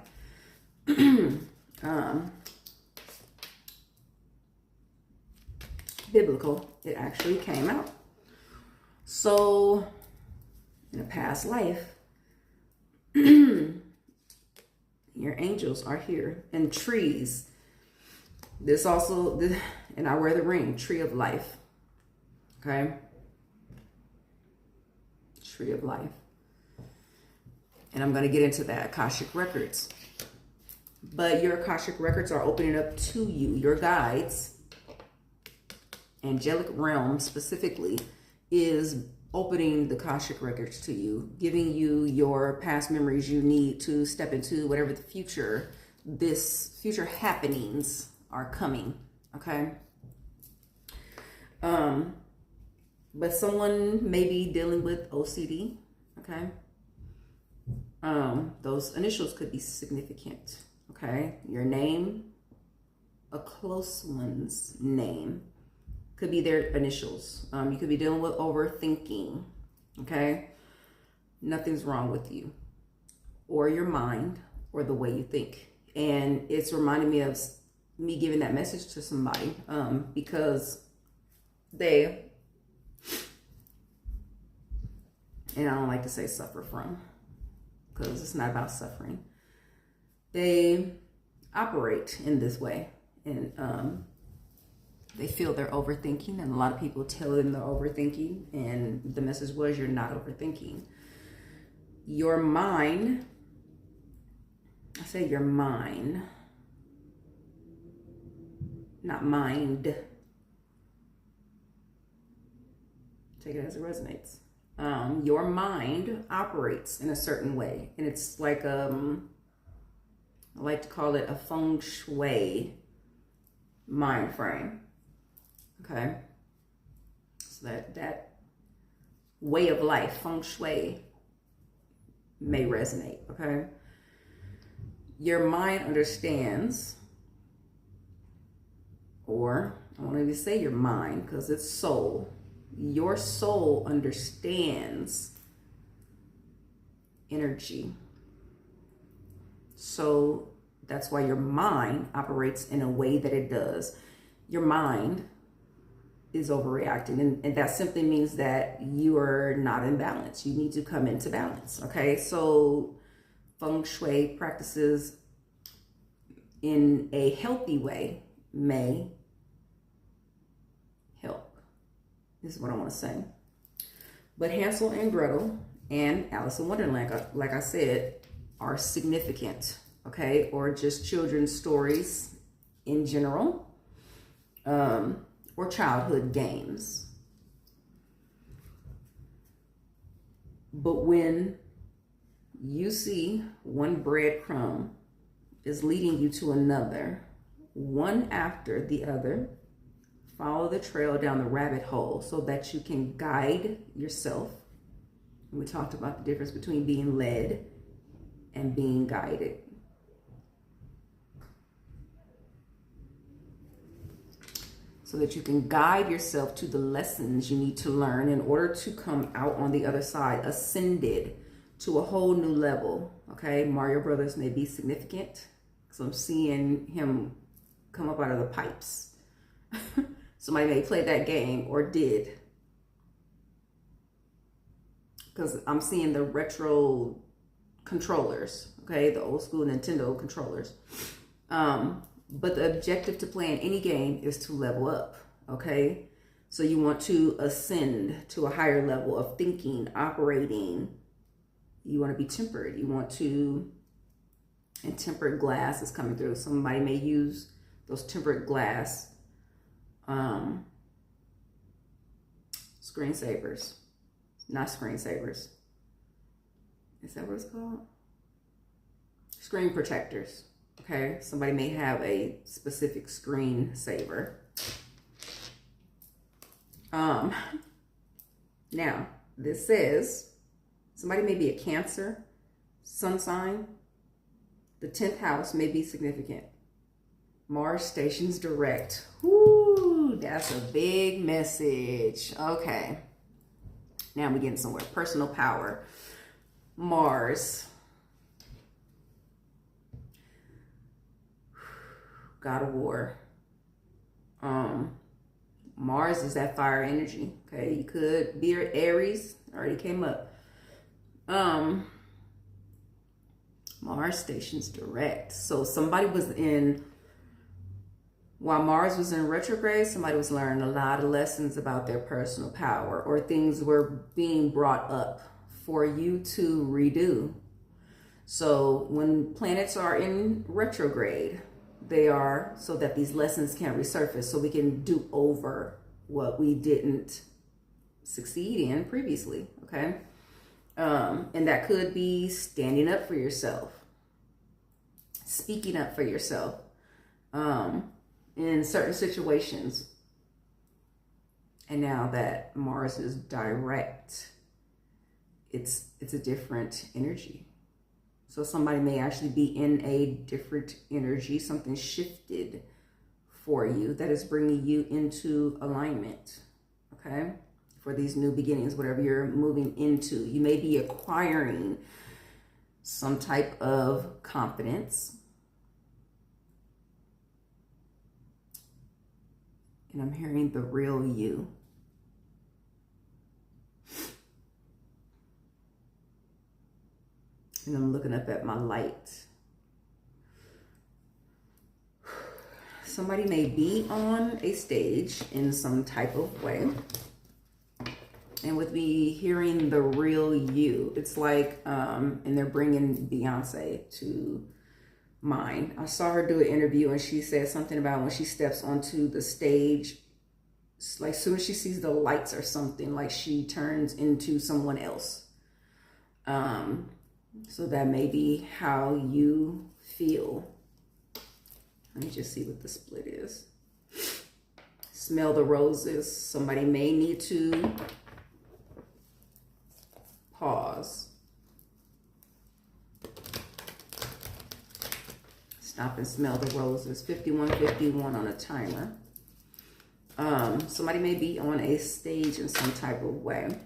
Biblical, it actually came out. So in a past life, your angels are here, and trees. This also, and I wear the ring, tree of life. Okay. Tree of life. And I'm going to get into that Akashic records. But your Akashic records are opening up to you. Your guides, angelic realm specifically, is opening the Akashic records to you, giving you your past memories you need to step into whatever the future, this future happenings are coming. Okay. But someone may be dealing with OCD. Okay. Those initials could be significant. Okay. Your name, a close one's name, could be their initials. You could be dealing with overthinking. Okay. Nothing's wrong with you or your mind or the way you think. And it's reminding me of me giving that message to somebody, because they, and I don't like to say suffer from, because it's not about suffering. They operate in this way, and they feel they're overthinking, and a lot of people tell them they're overthinking, and the message was, you're not overthinking. Your mind, I say your mind, not mind. Take it as it resonates. Your mind operates in a certain way, and it's like I like to call it a feng shui mind frame. Okay, so that way of life, feng shui, may resonate. Okay, your mind understands, or I won't even say your mind because it's soul. Your soul understands energy. So that's why your mind operates in a way that it does. Your mind is overreacting. And that simply means that you are not in balance. You need to come into balance. Okay. So feng shui practices in a healthy way may help. This is what I want to say. But Hansel and Gretel and Alice in Wonderland, like I said, are significant. Okay. Or just children's stories in general. Or childhood games. But when you see one breadcrumb is leading you to another, one after the other, follow the trail down the rabbit hole so that you can guide yourself. We talked about the difference between being led and being guided. So that you can guide yourself to the lessons you need to learn in order to come out on the other side, ascended to a whole new level. Okay, Mario Brothers may be significant. So I'm seeing him come up out of the pipes. Somebody may play that game or did. Because I'm seeing the retro controllers, okay, the old school Nintendo controllers. But the objective to playing any game is to level up, okay? So you want to ascend to a higher level of thinking, operating. You want to be tempered. You want to, and tempered glass is coming through. Somebody may use those tempered glass screensavers. Not screensavers. Is that what it's called? Screen protectors. Okay, somebody may have a specific screen saver. Now, this says somebody may be a Cancer, sun sign. The 10th house may be significant. Mars stations direct. Whoo, that's a big message. Okay, now we're getting somewhere. Personal power. Mars. God of War. Mars is that fire energy. Okay, you could be Aries. Already came up. Mars stations direct. So somebody was in, while Mars was in retrograde, somebody was learning a lot of lessons about their personal power, or things were being brought up for you to redo. So when planets are in retrograde, they are so that these lessons can resurface, so we can do over what we didn't succeed in previously, okay? And that could be standing up for yourself, speaking up for yourself in certain situations. And now that Mars is direct, it's a different energy. So somebody may actually be in a different energy, something shifted for you that is bringing you into alignment, okay? For these new beginnings, whatever you're moving into. You may be acquiring some type of confidence. And I'm hearing the real you. And I'm looking up at my light. Somebody may be on a stage in some type of way. And with me hearing the real you, it's like, and they're bringing Beyonce to mind. I saw her do an interview and she said something about when she steps onto the stage, like as soon as she sees the lights or something, like she turns into someone else. So that may be how you feel. Let me just see what the split is. Smell the roses. Somebody may need to pause. Stop and smell the roses. 5151 on a timer. Somebody may be on a stage in some type of way.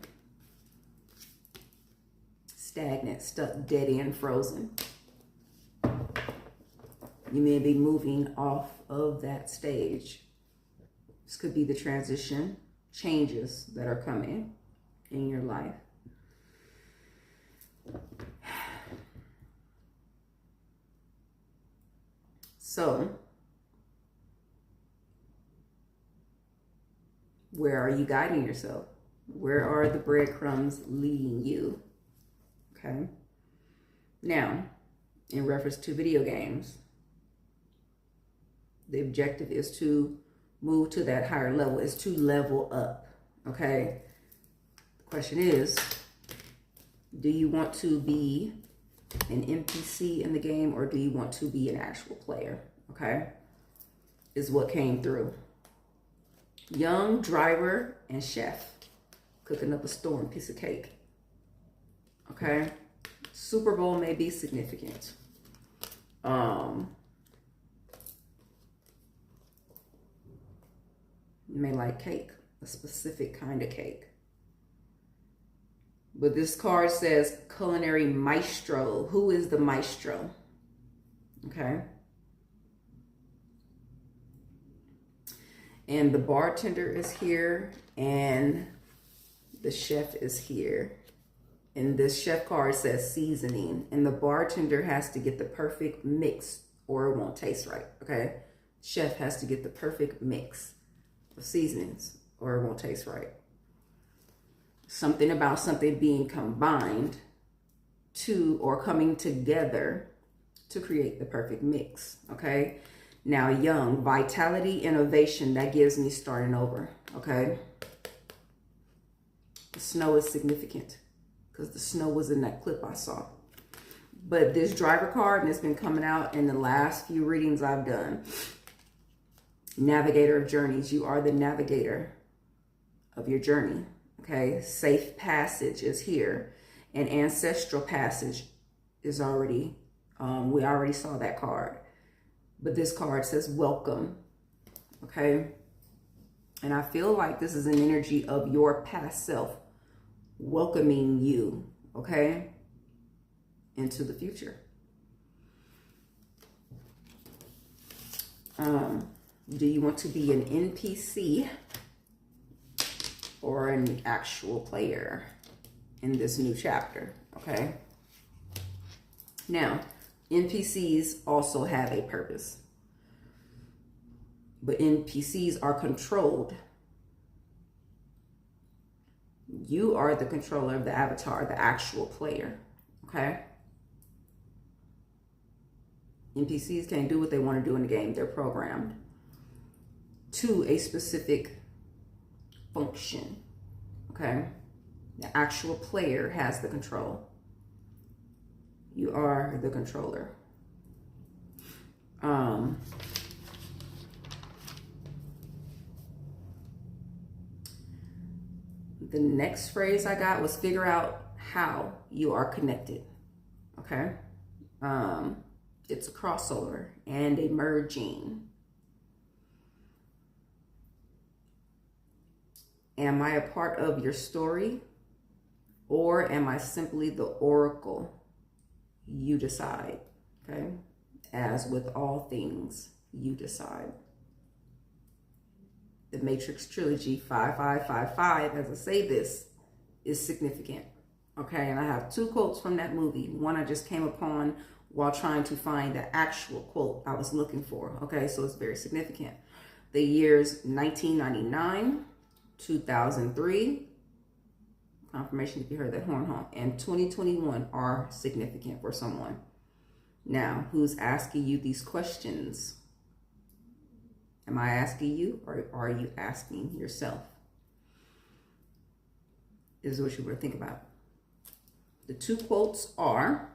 Stagnant, stuck, dead end, frozen. You may be moving off of that stage. This could be the transition, changes that are coming in your life. So, where are you guiding yourself? Where are the breadcrumbs leading you? Okay. Now, in reference to video games, the objective is to move to that higher level, is to level up. Okay. The question is, do you want to be an NPC in the game, or do you want to be an actual player? Okay. Is what came through. Young driver and chef cooking up a storm piece of cake. Okay. Super Bowl may be significant. You may like cake, a specific kind of cake. But this card says culinary maestro. Who is the maestro? Okay. And the bartender is here, and the chef is here. And this chef card says seasoning, and the bartender has to get the perfect mix or it won't taste right. Okay. Chef has to get the perfect mix of seasonings or it won't taste right. Something about something being combined to or coming together to create the perfect mix. Okay. Now, young, vitality, innovation, that gives me starting over. Okay. The snow is significant because the snow was in that clip I saw. But this driver card, and it's been coming out in the last few readings I've done. Navigator of journeys. You are the navigator of your journey. Okay. Safe passage is here. And ancestral passage is already, we already saw that card. But this card says welcome. Okay. And I feel like this is an energy of your past self welcoming you. Okay. Into the future. Do you want to be an NPC or an actual player in this new chapter? Okay. Now, NPCs also have a purpose, but NPCs are controlled. You are the controller of the avatar, the actual player. Okay. NPCs can't do what they want to do in the game. They're programmed to a specific function. Okay. The actual player has the control. You are the controller. The next phrase I got was figure out how you are connected. Okay. It's a crossover and a merging. Am I a part of your story, or am I simply the oracle? You decide. Okay. As with all things, you decide. The Matrix Trilogy 5555, as I say this, is significant. Okay. And I have two quotes from that movie. One I just came upon while trying to find the actual quote I was looking for. Okay. So it's very significant. The years 1999, 2003, confirmation if you heard that horn honk, and 2021 are significant for someone. Now, who's asking you these questions? Am I asking you, or are you asking yourself? This is what you want to think about. The two quotes are,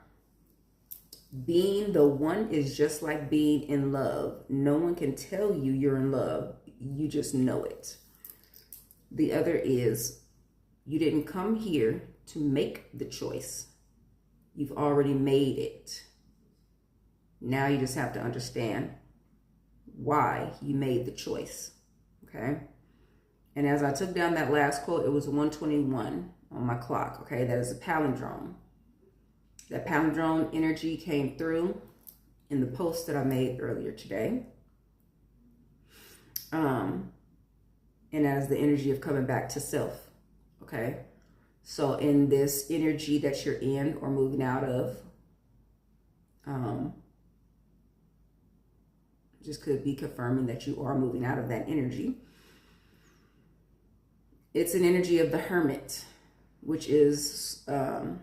being the one is just like being in love. No one can tell you you're in love. You just know it. The other is, you didn't come here to make the choice. You've already made it. Now you just have to understand why you made the choice. Okay. And as I took down that last quote, it was 121 on my clock. Okay. That is a palindrome. That palindrome energy came through in the post that I made earlier today. and as the energy of coming back to self. Okay, so in this energy that you're in or moving out of, just could be confirming that you are moving out of that energy. It's an energy of the Hermit, which is, and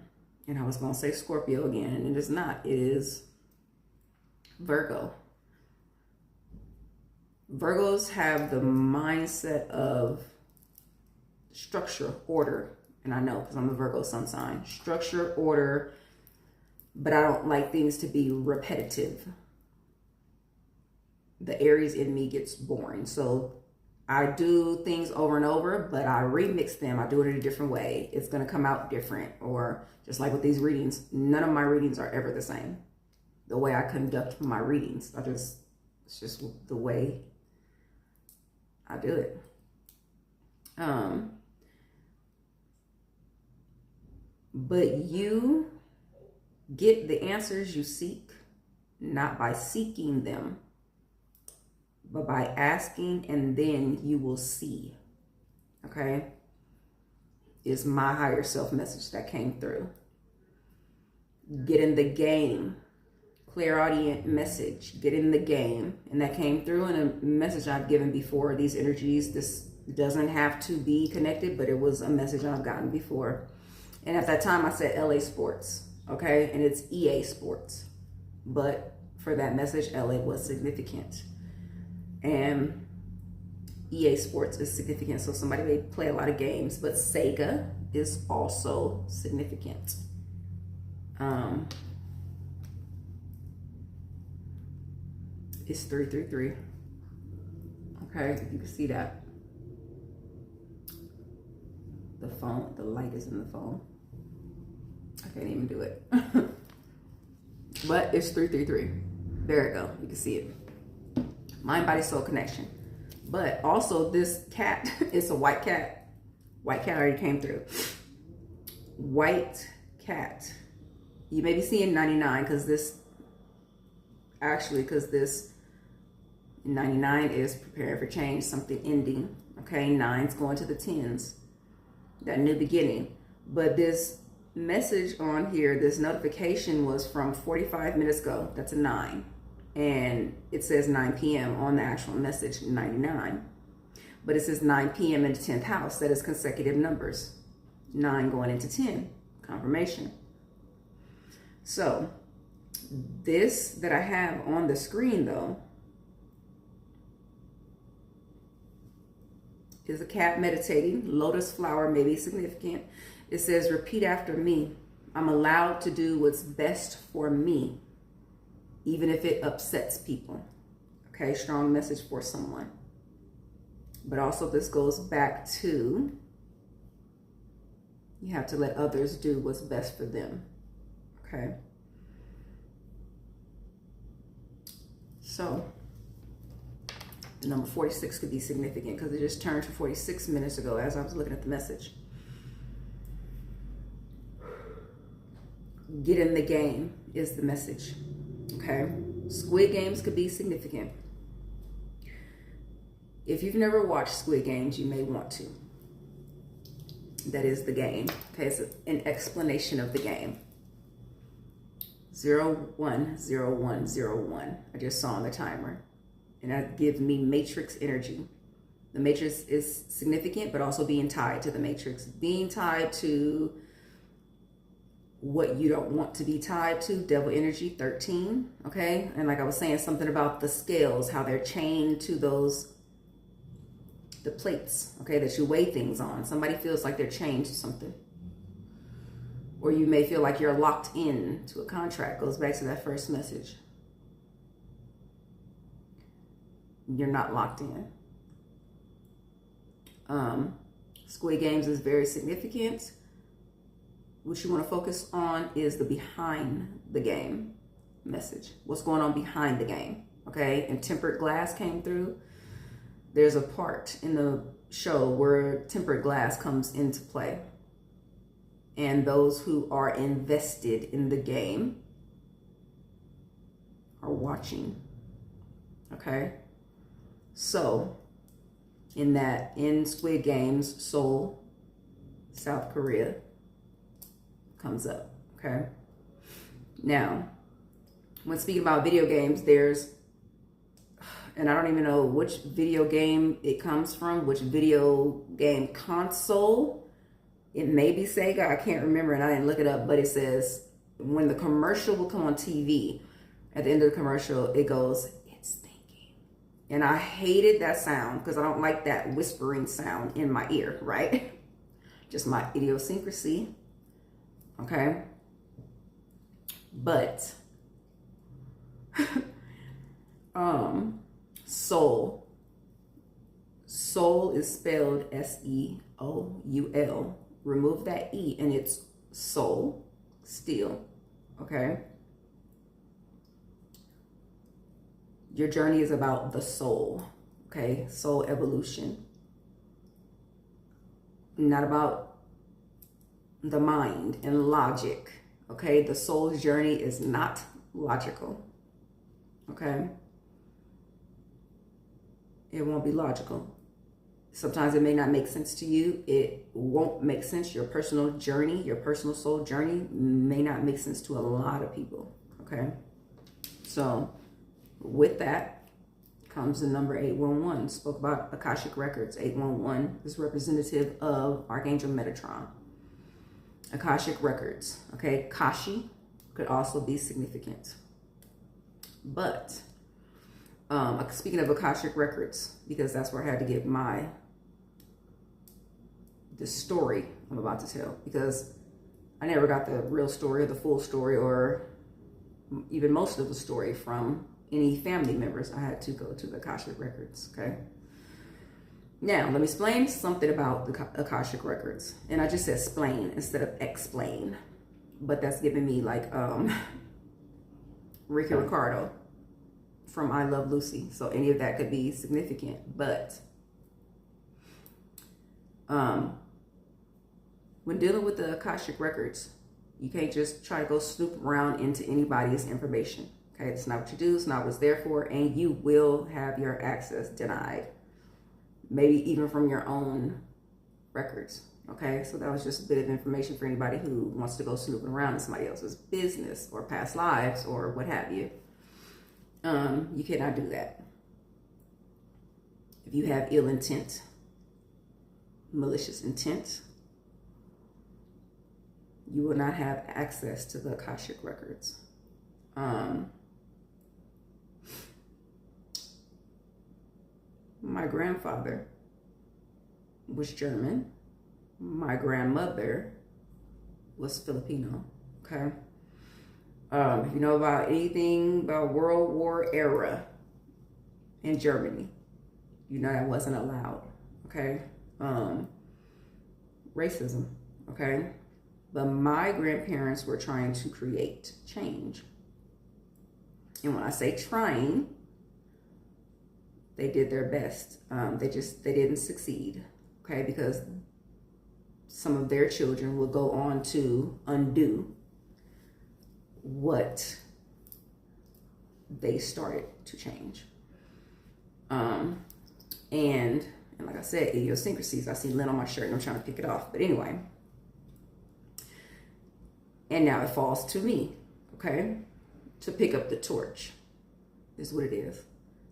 I was going to say Scorpio again, and it is not. It is Virgo. Virgos have the mindset of structure, order, and I know because I'm a Virgo sun sign. Structure, order, but I don't like things to be repetitive. The Aries in me gets boring, so I do things over and over, but I remix them. I do it in a different way. It's going to come out different. Or just like with these readings, none of my readings are ever the same. The way I conduct my readings, it's just the way I do it. But you get the answers you seek, not by seeking them, but by asking, and then you will see. Okay? Is my higher self message that came through. Get in the game. Clairaudient message. Get in the game. And that came through in a message I've given before. These energies, this doesn't have to be connected, but it was a message I've gotten before. And at that time I said LA Sports. Okay? And it's EA Sports. But for that message, LA was significant. And EA Sports is significant, so somebody may play a lot of games, but Sega is also significant. It's 333. Okay, if you can see that. The phone, the light is in the phone. I can't even do it. But it's 333. There we go. You can see it. Mind, body, soul connection. But also this cat is a white cat. White cat already came through. White cat. You may be seeing 99 because this 99 is preparing for change, something ending. Okay, 9's going to the 10s. That new beginning. But this message on here, this notification was from 45 minutes ago. That's a 9. And it says 9 p.m. on the actual message, 99. But it says 9 p.m. in the 10th house. That is consecutive numbers. 9 going into 10. Confirmation. So, this that I have on the screen, though, is a cat meditating. Lotus flower may be significant. It says, repeat after me. I'm allowed to do what's best for me, even if it upsets people. Okay, strong message for someone. But also this goes back to, you have to let others do what's best for them. Okay. So, the number 46 could be significant because it just turned to 46 minutes ago as I was looking at the message. Get in the game is the message. Okay, Squid Games could be significant. If you've never watched Squid Games, you may want to. That is the game. Okay, it's an explanation of the game. 010101. I just saw on the timer, and that gives me matrix energy. The matrix is significant, but also being tied to the matrix, being tied to what you don't want to be tied to. Devil energy, 13. Okay, and like I was saying, something about the scales, how they're chained to those, the plates, okay, that you weigh things on. Somebody feels like they're chained to something, or you may feel like you're locked in to a contract. Goes back to that first message. You're not locked in. Squid Games is very significant. What you want to focus on is the behind the game message. What's going on behind the game, okay? And tempered glass came through. There's a part in the show where tempered glass comes into play. And those who are invested in the game are watching, okay? So in Squid Games, Seoul, South Korea comes up, okay? Now, when speaking about video games, there's, and I don't even know which video game it comes from, which video game console. It may be Sega, I can't remember, and I didn't look it up, but it says when the commercial will come on TV, at the end of the commercial, it goes, "It's thinking." And I hated that sound because I don't like that whispering sound in my ear, right? Just my idiosyncrasy, okay? But, soul. Soul is spelled S-E-O-U-L. Remove that E and it's soul, still, okay? Your journey is about the soul, okay? Soul evolution. Not about the mind and logic, okay? The soul's journey is not logical, okay? It won't be logical. Sometimes it may not make sense to you. It won't make sense. Your personal journey, your personal soul journey may not make sense to a lot of people, okay? So with that comes the number 811. Spoke about Akashic Records. 811 is representative of Archangel Metatron. Akashic Records, okay? Kashi could also be significant. But speaking of Akashic Records, because that's where I had to get the story I'm about to tell, because I never got the real story or the full story or even most of the story from any family members. I had to go to the Akashic Records, okay? Now, let me explain something about the Akashic Records. And I just said explain instead of explain. But that's giving me like Ricky Ricardo from I Love Lucy. So any of that could be significant. But when dealing with the Akashic Records, you can't just try to go snoop around into anybody's information. Okay, it's not what you do, it's not what it's there for, and you will have your access denied. Maybe even from your own records. Okay, so that was just a bit of information for anybody who wants to go snooping around in somebody else's business or past lives or what have you. You cannot do that. If you have ill intent, malicious intent, you will not have access to the Akashic Records. My grandfather was German. My grandmother was Filipino, okay? If you know about anything about World War era in Germany, you know that wasn't allowed, okay? Racism, okay? But my grandparents were trying to create change. And when I say trying, they did their best. They didn't succeed, okay? Because some of their children will go on to undo what they started to change. And like I said, idiosyncrasies. I see lint on my shirt and I'm trying to pick it off. But anyway. And now it falls to me, okay? To pick up the torch is what it is.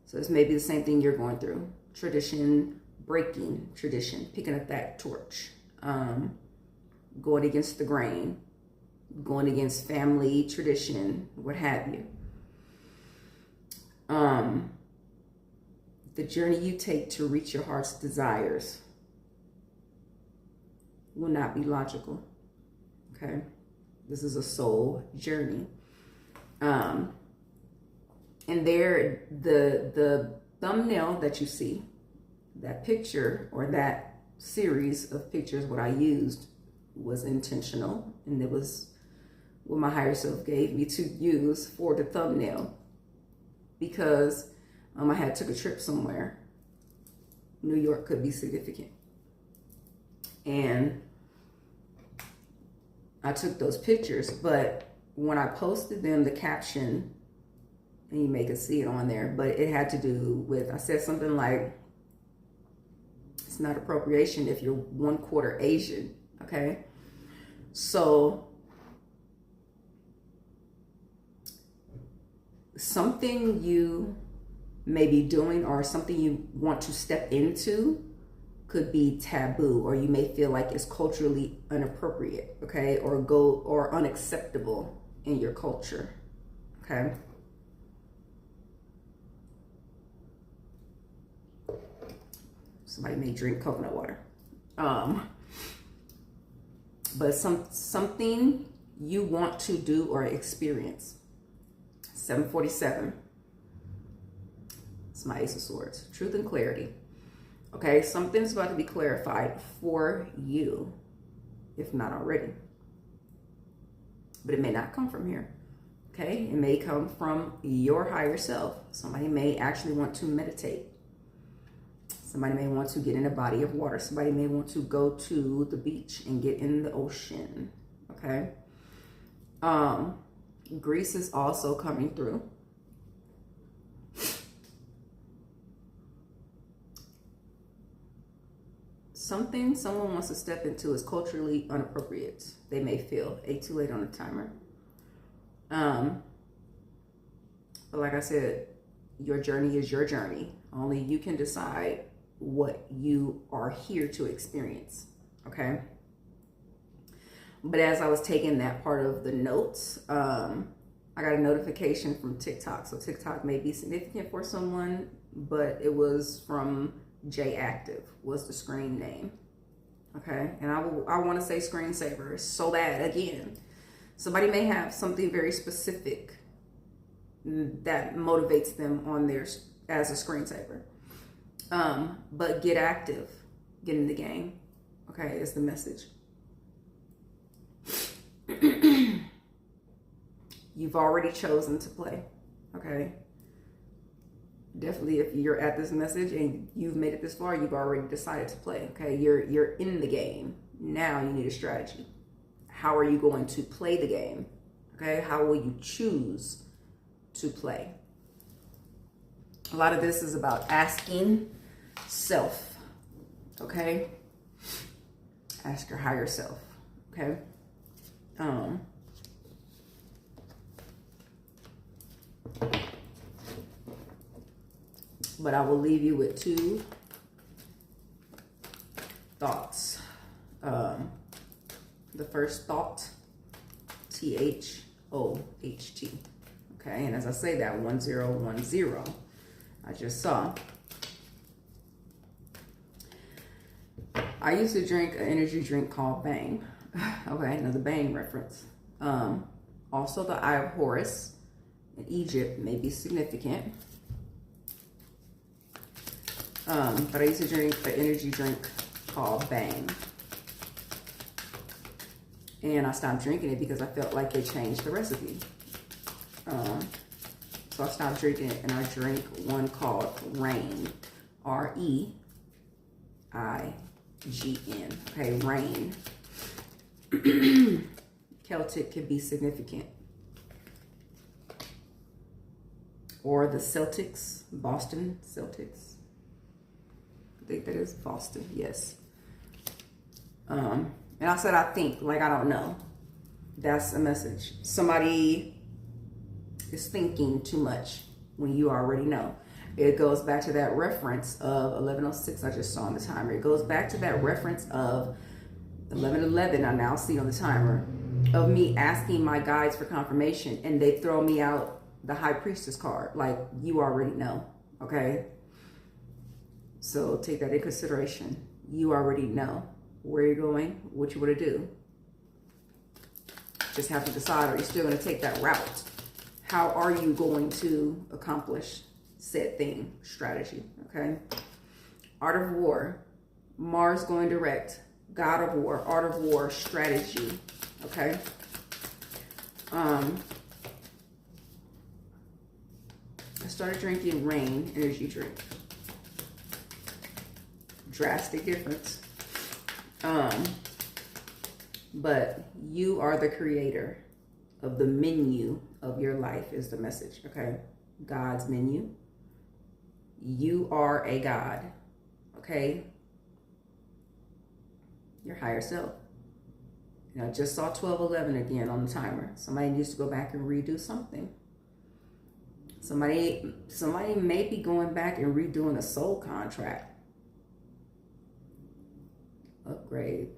So it's maybe the same thing you're going through. Tradition, breaking tradition, picking up that torch. Going against the grain, going against family tradition, what have you. The journey you take to reach your heart's desires will not be logical, okay? This is a soul journey. And there, the thumbnail that you see, that picture or that series of pictures, what I used was intentional, and it was what my higher self gave me to use for the thumbnail, because I had took a trip somewhere. New York could be significant, and I took those pictures, but when I posted them, the caption, and you may can see it on there, but it had to do with, I said something like, It's not appropriation if you're 1/4 Asian, okay? So something you may be doing or something you want to step into could be taboo, or you may feel like it's culturally inappropriate, okay? Or unacceptable in your culture, okay? Somebody may drink coconut water. But something you want to do or experience. 747. It's my Ace of Swords. Truth and clarity. Okay, something's about to be clarified for you, if not already. But it may not come from here. Okay, it may come from your higher self. Somebody may actually want to meditate. Somebody may want to get in a body of water. Somebody may want to go to the beach and get in the ocean. Okay. Greece is also coming through. Something someone wants to step into is culturally inappropriate. They may feel too late on the timer. But like I said, your journey is your journey. Only you can decide what you are here to experience, okay? But as I was taking that part of the notes, I got a notification from TikTok. So TikTok may be significant for someone, but it was from J Active was the screen name, okay? And I want to say screensaver so that, again, somebody may have something very specific that motivates them on theirs as a screensaver. But get active, get in the game, okay, is the message. You've already chosen to play, okay? Definitely if you're at this message and you've made it this far, you've already decided to play, okay? You're in the game. Now you need a strategy. How are you going to play the game, okay? How will you choose to play? A lot of this is about asking self, okay? Ask your higher self, okay? But I will leave you with two thoughts. The first thought, THOHT. Okay, and as I say that, 1010, I just saw. I used to drink an energy drink called Bang. Okay, another Bang reference. Also, the Eye of Horus in Egypt may be significant. But I used to drink an energy drink called Bang. And I stopped drinking it because I felt like they changed the recipe. So I stopped drinking it and I drank one called Rain. R-E-I-G-N. Okay, Rain. Celtic can be significant. Or the Celtics, Boston Celtics. I think that is Boston, yes. And I said I think, like I don't know. That's a message. Somebody is thinking too much when you already know. It goes back to that reference of 11:06 I just saw on the timer. It goes back to that reference of 11:11 I now see on the timer of me asking my guides for confirmation and they throw me out the High Priestess card. Like, you already know, okay? So take that in consideration. You already know where you're going, what you want to do. Just have to decide, are you still going to take that route? How are you going to accomplish said thing, strategy, okay? Art of War, Mars going direct, God of War, Art of War, strategy, okay? I started drinking Rain energy drink. Drastic difference. But you are the creator of the menu of your life is the message, okay? God's menu. You are a God, okay? your higher self. You know, I just saw 12:11 again on the timer. Somebody needs to go back and redo something. Somebody may be going back and redoing a soul contract. Upgrade.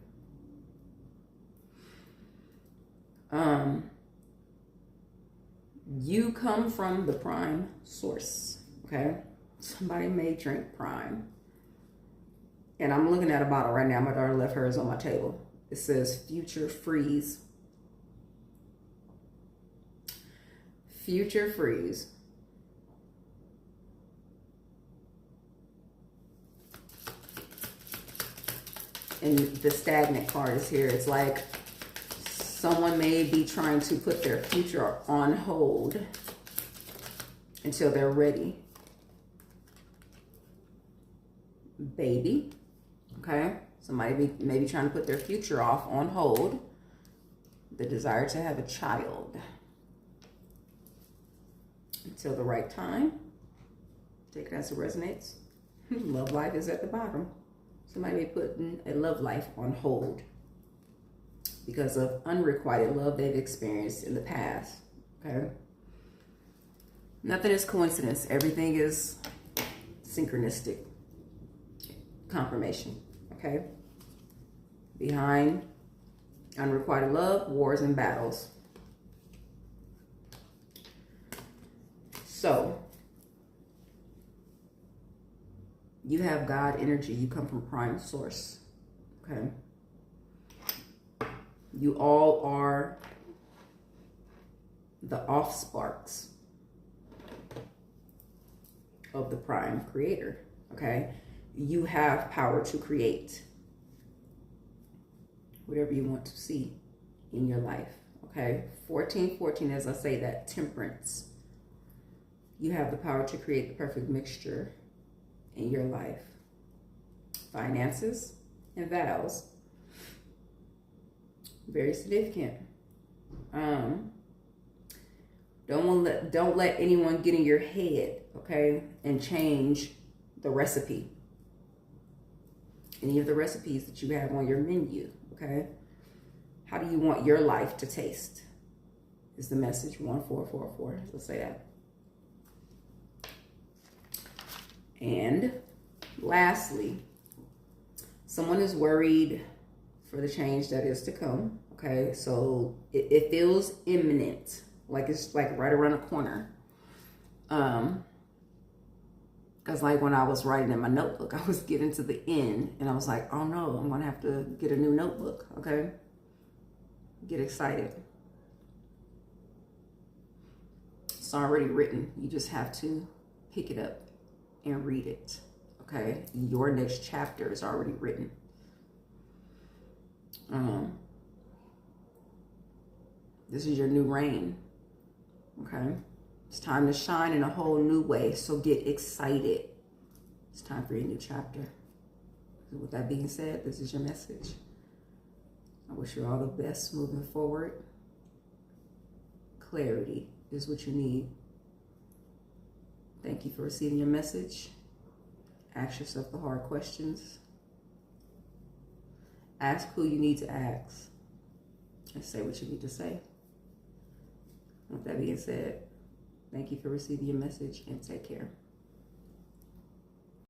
You come from the prime source, okay? Somebody may drink prime. And I'm looking at a bottle right now. My daughter left hers on my table. It says Future Freeze. Future Freeze. And the stagnant card is here. It's like someone may be trying to put their future on hold until they're ready. Baby. Okay? Somebody may be trying to put their future off on hold. The desire to have a child. Until the right time. Take it as it resonates. Love life is at the bottom. Somebody may be putting a love life on hold because of unrequited love they've experienced in the past. Okay? Nothing is coincidence. Everything is synchronistic. Confirmation. Okay? Behind unrequited love, wars and battles. So, you have God energy. You come from prime source. Okay? You all are the offsparks of the prime creator. Okay? You have power to create whatever you want to see in your life. Okay? 1414, as I say, that temperance. You have the power to create the perfect mixture in your life. Finances and vows. Very significant. Don't let anyone get in your head, okay, and change the recipe. Any of the recipes that you have on your menu, okay? How do you want your life to taste? Is the message 1444. Let's say that. And lastly, someone is worried for the change that is to come. Okay, so it feels imminent, like it's like right around the corner. Because like when I was writing in my notebook, I was getting to the end and I was like, oh no, I'm gonna have to get a new notebook. Okay, get excited. It's already written. You just have to pick it up and read it. Okay, your next chapter is already written. This is your new reign. Okay, it's time to shine in a whole new way. So get excited. It's time for your new chapter. With that being said, this is your message. I wish you all the best moving forward. Clarity is what you need. Thank you for receiving your message. Ask yourself the hard questions. Ask who you need to ask. And say what you need to say. With that being said, thank you for receiving your message and take care.